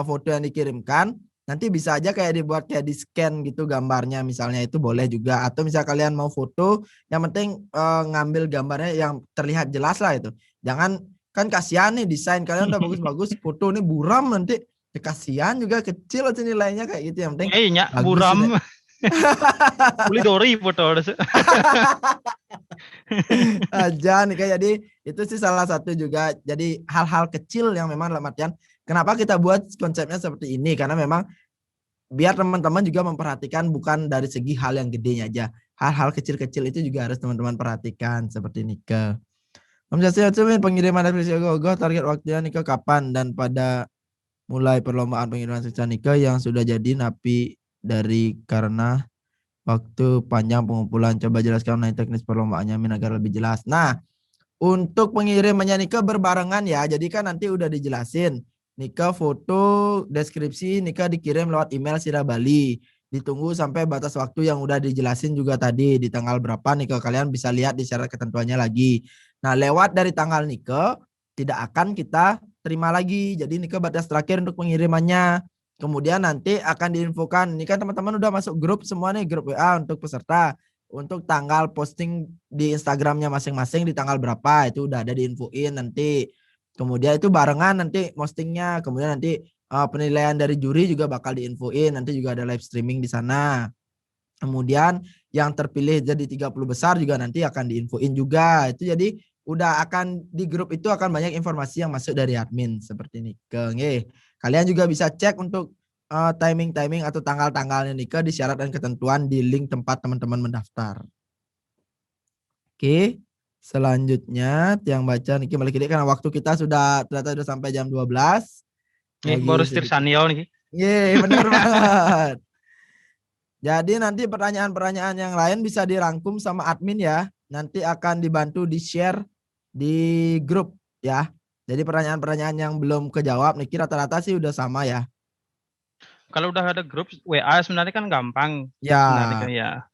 foto yang dikirimkan, nanti bisa aja kayak dibuat kayak di scan gitu gambarnya misalnya, itu boleh juga. Atau misal kalian mau foto, yang penting ngambil gambarnya yang terlihat jelas lah itu. Jangan, kan kasihan nih desain kalian udah bagus-bagus, foto ini buram nanti ya kasihan juga, kecil aja nilainya kayak gitu. Yang penting Iya, buram. Beli Dori foto. aja nih kayak, jadi itu sih salah satu juga. Jadi hal-hal kecil yang memang dalam artian kenapa kita buat konsepnya seperti ini, karena memang biar teman-teman juga memperhatikan bukan dari segi hal yang gedenya aja, hal-hal kecil-kecil itu juga harus teman-teman perhatikan seperti Nika. Pengiriman deskripsi ogoh-ogoh target waktunya Nika kapan, dan pada mulai perlombaan pengiriman sketsa Nika yang sudah jadi napi dari karena waktu panjang pengumpulan. Coba jelaskan mengenai teknis perlombaannya Min agar lebih jelas. Nah, untuk pengirimannya Nika berbarengan ya. Jadi kan nanti udah dijelasin. Nika foto, deskripsi, Nika dikirim lewat email Sirah Bali. Ditunggu sampai batas waktu yang udah dijelasin juga tadi. Di tanggal berapa Nika, kalian bisa lihat di syarat ketentuannya lagi. Nah, lewat dari tanggal Nika, tidak akan kita terima lagi. Jadi Nika batas terakhir untuk pengirimannya. Kemudian nanti akan diinfokan. Ini kan teman-teman udah masuk grup semua nih, grup WA untuk peserta. Untuk tanggal posting di Instagramnya masing-masing di tanggal berapa, itu udah ada diinfoin nanti. Kemudian itu barengan nanti postingnya. Kemudian nanti penilaian dari juri juga bakal diinfoin. Nanti juga ada live streaming di sana. Kemudian yang terpilih jadi 30 besar juga nanti akan diinfoin juga. Itu jadi udah akan di grup itu akan banyak informasi yang masuk dari admin seperti ini. Kalian juga bisa cek untuk timing-timing atau tanggal-tanggalnya Nika di syarat dan ketentuan di link tempat teman-teman mendaftar. Oke, selanjutnya yang baca Niki balik lagi karena waktu kita ternyata sudah sampai jam 12. Nih baru setir Sanyo nih. Benar banget. Jadi nanti pertanyaan-pertanyaan yang lain bisa dirangkum sama admin ya. Nanti akan dibantu di-share di grup ya. Jadi pertanyaan-pertanyaan yang belum kejawab Niki rata-rata sih udah sama ya. Kalau udah ada grup WA sebenarnya kan gampang. Ya. Kan, ya.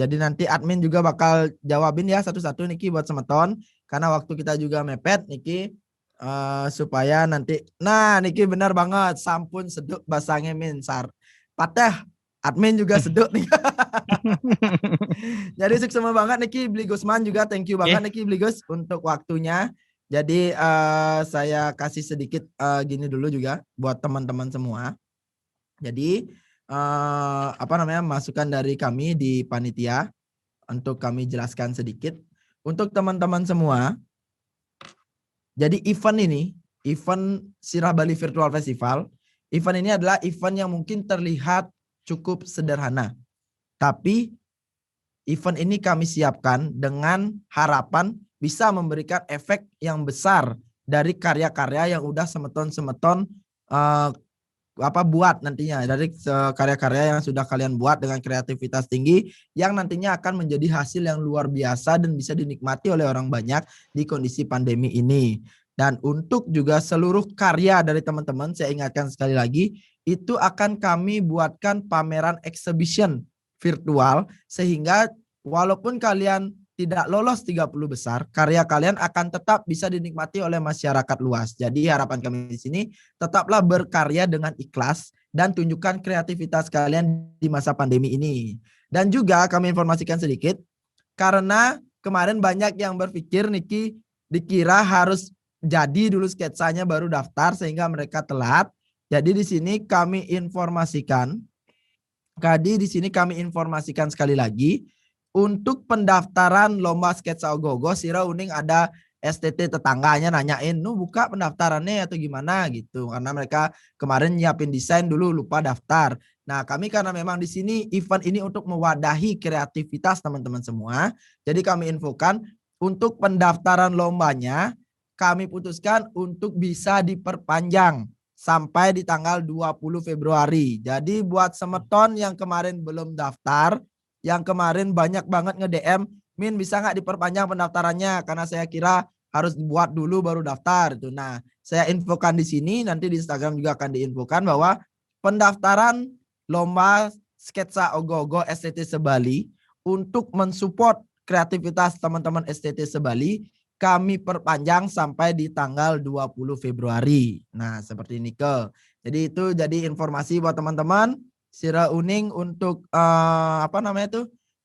Jadi nanti admin juga bakal jawabin ya satu-satu Niki buat semeton. Karena waktu kita juga mepet Niki. Supaya nanti. Nah Niki benar banget. Sampun seduk basangnya minsar. Patah. Admin juga seduk nih. Jadi sukses banget Niki Bli Gusman juga. Thank you banget Niki Bli Gus untuk waktunya. Jadi saya kasih sedikit gini dulu juga buat teman-teman semua. Jadi masukan dari kami di panitia untuk kami jelaskan sedikit untuk teman-teman semua. Jadi event Sirah Bali Virtual Festival Event ini adalah event yang mungkin terlihat cukup sederhana. Tapi event ini kami siapkan dengan harapan bisa memberikan efek yang besar dari karya-karya yang udah semeton-semeton buat nantinya, dari karya-karya yang sudah kalian buat dengan kreativitas tinggi yang nantinya akan menjadi hasil yang luar biasa dan bisa dinikmati oleh orang banyak di kondisi pandemi ini. Dan untuk juga seluruh karya dari teman-teman, saya ingatkan sekali lagi, itu akan kami buatkan pameran exhibition virtual sehingga walaupun kalian tidak lolos 30 besar, karya kalian akan tetap bisa dinikmati oleh masyarakat luas. Jadi harapan kami di sini tetaplah berkarya dengan ikhlas dan tunjukkan kreativitas kalian di masa pandemi ini. Dan juga kami informasikan sedikit, karena kemarin banyak yang berpikir Niki dikira harus jadi dulu sketsanya baru daftar sehingga mereka telat. Jadi di sini kami informasikan, sekali lagi, untuk pendaftaran lomba sketsa ogoh-ogoh, Sira Uning ada STT tetangganya nanyain, buka pendaftarannya atau gimana gitu. Karena mereka kemarin nyiapin desain dulu lupa daftar. Nah, kami karena memang di sini event ini untuk mewadahi kreativitas teman-teman semua. Jadi kami infokan untuk pendaftaran lombanya kami putuskan untuk bisa diperpanjang sampai di tanggal 20 Februari. Jadi buat semeton yang kemarin belum daftar, yang kemarin banyak banget nge-DM, Min bisa nggak diperpanjang pendaftarannya karena saya kira harus dibuat dulu baru daftar itu. Nah, saya infokan di sini, nanti di Instagram juga akan diinfokan bahwa pendaftaran lomba sketsa ogoh-ogoh STT Sebali untuk mensupport kreativitas teman-teman STT Sebali kami perpanjang sampai di tanggal 20 Februari. Nah, seperti ini ke. Jadi itu jadi informasi buat teman-teman. Sira Uning untuk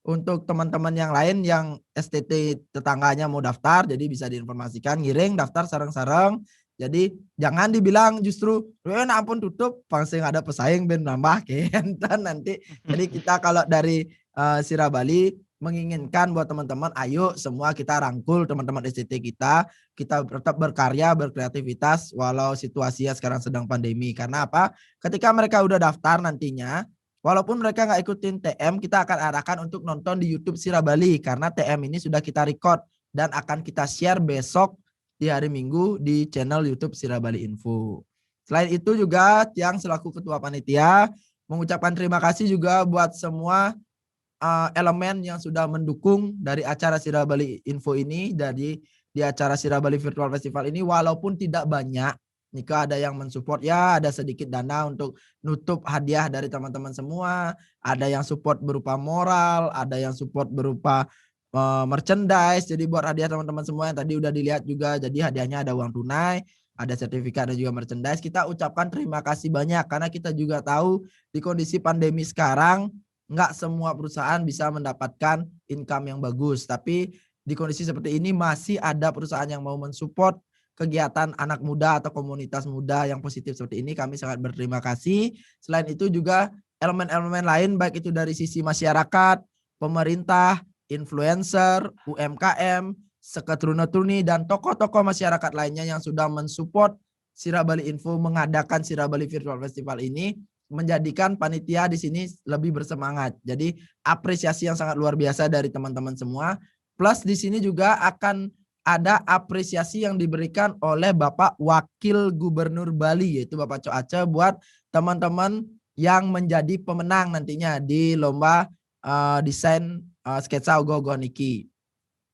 untuk teman-teman yang lain yang STT tetangganya mau daftar, jadi bisa diinformasikan ngiring daftar sareng-sareng. Jadi jangan dibilang justru ampun tutup pangsing ada pesaing ben nambah kentan nanti. Jadi kita kalau dari Sira Bali menginginkan buat teman-teman, ayo semua kita rangkul teman-teman STT kita tetap berkarya, berkreativitas walau situasinya sekarang sedang pandemi. Karena apa? Ketika mereka udah daftar nantinya, walaupun mereka nggak ikutin TM, kita akan arahkan untuk nonton di YouTube Sira Bali karena TM ini sudah kita record dan akan kita share besok di hari Minggu di channel YouTube Sira Bali Info. Selain itu juga yang selaku ketua panitia mengucapkan terima kasih juga buat semua elemen yang sudah mendukung dari acara Sira Bali Info ini, dari di acara Sira Bali Virtual Festival ini, walaupun tidak banyak, Nika ada yang mensupport ya, ada sedikit dana untuk nutup hadiah dari teman-teman semua, ada yang support berupa moral, ada yang support berupa merchandise, jadi buat hadiah teman-teman semua yang tadi udah dilihat juga, jadi hadiahnya ada uang tunai, ada sertifikat dan juga merchandise. Kita ucapkan terima kasih banyak karena kita juga tahu di kondisi pandemi sekarang nggak semua perusahaan bisa mendapatkan income yang bagus. Tapi di kondisi seperti ini masih ada perusahaan yang mau mensupport kegiatan anak muda atau komunitas muda yang positif seperti ini. Kami sangat berterima kasih. Selain itu juga elemen-elemen lain baik itu dari sisi masyarakat, pemerintah, influencer, UMKM, seketruni dan tokoh-tokoh masyarakat lainnya yang sudah mensupport Sira Bali Info mengadakan Sira Bali Virtual Festival ini, menjadikan panitia di sini lebih bersemangat. Jadi apresiasi yang sangat luar biasa dari teman-teman semua. Plus di sini juga akan ada apresiasi yang diberikan oleh Bapak Wakil Gubernur Bali, yaitu Bapak Coace, buat teman-teman yang menjadi pemenang nantinya di lomba desain sketsa ogoh-ogoh niki.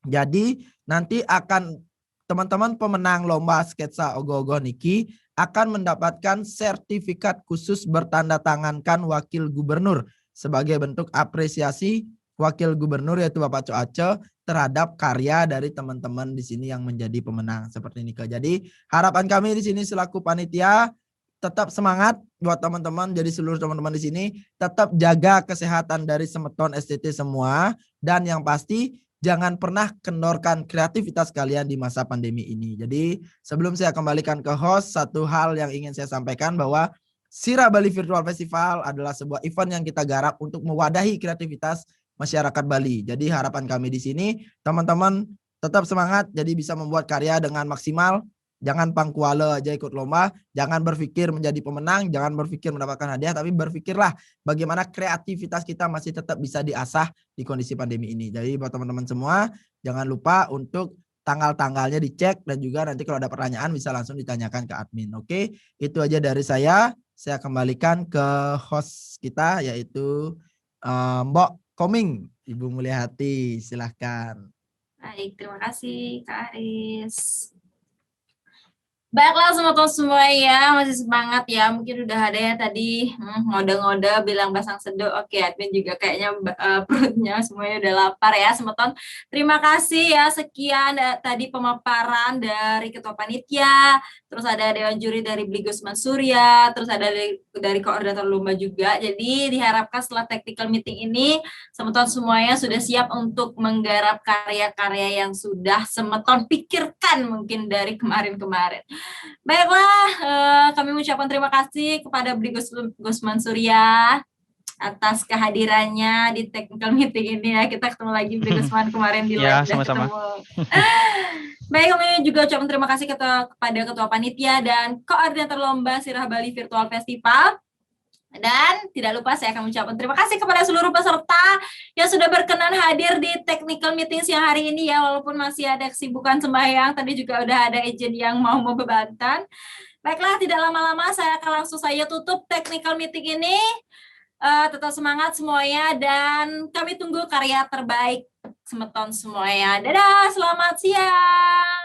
Jadi nanti akan teman-teman pemenang lomba sketsa ogoh-ogoh niki akan mendapatkan sertifikat khusus bertanda tangankan Wakil Gubernur sebagai bentuk apresiasi Wakil Gubernur yaitu Bapak Coace terhadap karya dari teman-teman di sini yang menjadi pemenang seperti ini. Jadi harapan kami di sini selaku panitia tetap semangat buat teman-teman. Jadi seluruh teman-teman di sini tetap jaga kesehatan dari semeton STT semua, dan yang pasti jangan pernah kendorkan kreativitas kalian di masa pandemi ini. Jadi sebelum saya kembalikan ke host, satu hal yang ingin saya sampaikan bahwa Sira Bali Virtual Festival adalah sebuah event yang kita garap untuk mewadahi kreativitas masyarakat Bali. Jadi harapan kami di sini teman-teman tetap semangat, jadi bisa membuat karya dengan maksimal Jangan pangkuala aja ikut lomba, jangan berpikir menjadi pemenang, jangan berpikir mendapatkan hadiah, tapi berpikirlah bagaimana kreativitas kita masih tetap bisa diasah di kondisi pandemi ini. Jadi buat teman-teman semua, jangan lupa untuk tanggal-tanggalnya dicek, dan juga nanti kalau ada pertanyaan bisa langsung ditanyakan ke admin. Oke, itu aja dari saya. Saya kembalikan ke host kita, yaitu Mbok Koming, Ibu Mulyahati. Silahkan. Baik, terima kasih Kak Aris. Baiklah teman-teman semua ya, masih semangat ya. Mungkin udah ada yang tadi ngode-ngode bilang basang seduh. Oke, admin juga kayaknya perutnya semuanya udah lapar ya teman-teman. Terima kasih ya, sekian tadi pemaparan dari Ketua Panitia, terus ada Dewan Juri dari Bli Gusman Surya, terus ada dari Koordinator Lomba juga. Jadi diharapkan setelah technical meeting ini, teman-teman semuanya sudah siap untuk menggarap karya-karya yang sudah teman-teman pikirkan mungkin dari kemarin-kemarin. Baiklah, kami mengucapkan terima kasih kepada Bli Gusman Surya atas kehadirannya di technical meeting ini ya. Kita ketemu lagi Bli Gusman kemarin di Ya, live sama-sama. ketemu. Baik, kami juga ucapkan terima kasih kepada Ketua Panitia dan Koordinator Lomba Sirah Bali Virtual Festival. Dan tidak lupa saya akan mengucapkan terima kasih kepada seluruh peserta yang sudah berkenan hadir di technical meeting siang hari ini ya, walaupun masih ada kesibukan sembahyang, tadi juga udah ada agent yang mau membebankan. Baiklah, tidak lama-lama saya akan langsung saja tutup technical meeting ini. Tetap semangat semuanya dan kami tunggu karya terbaik semeton semuanya. Dadah, selamat siang.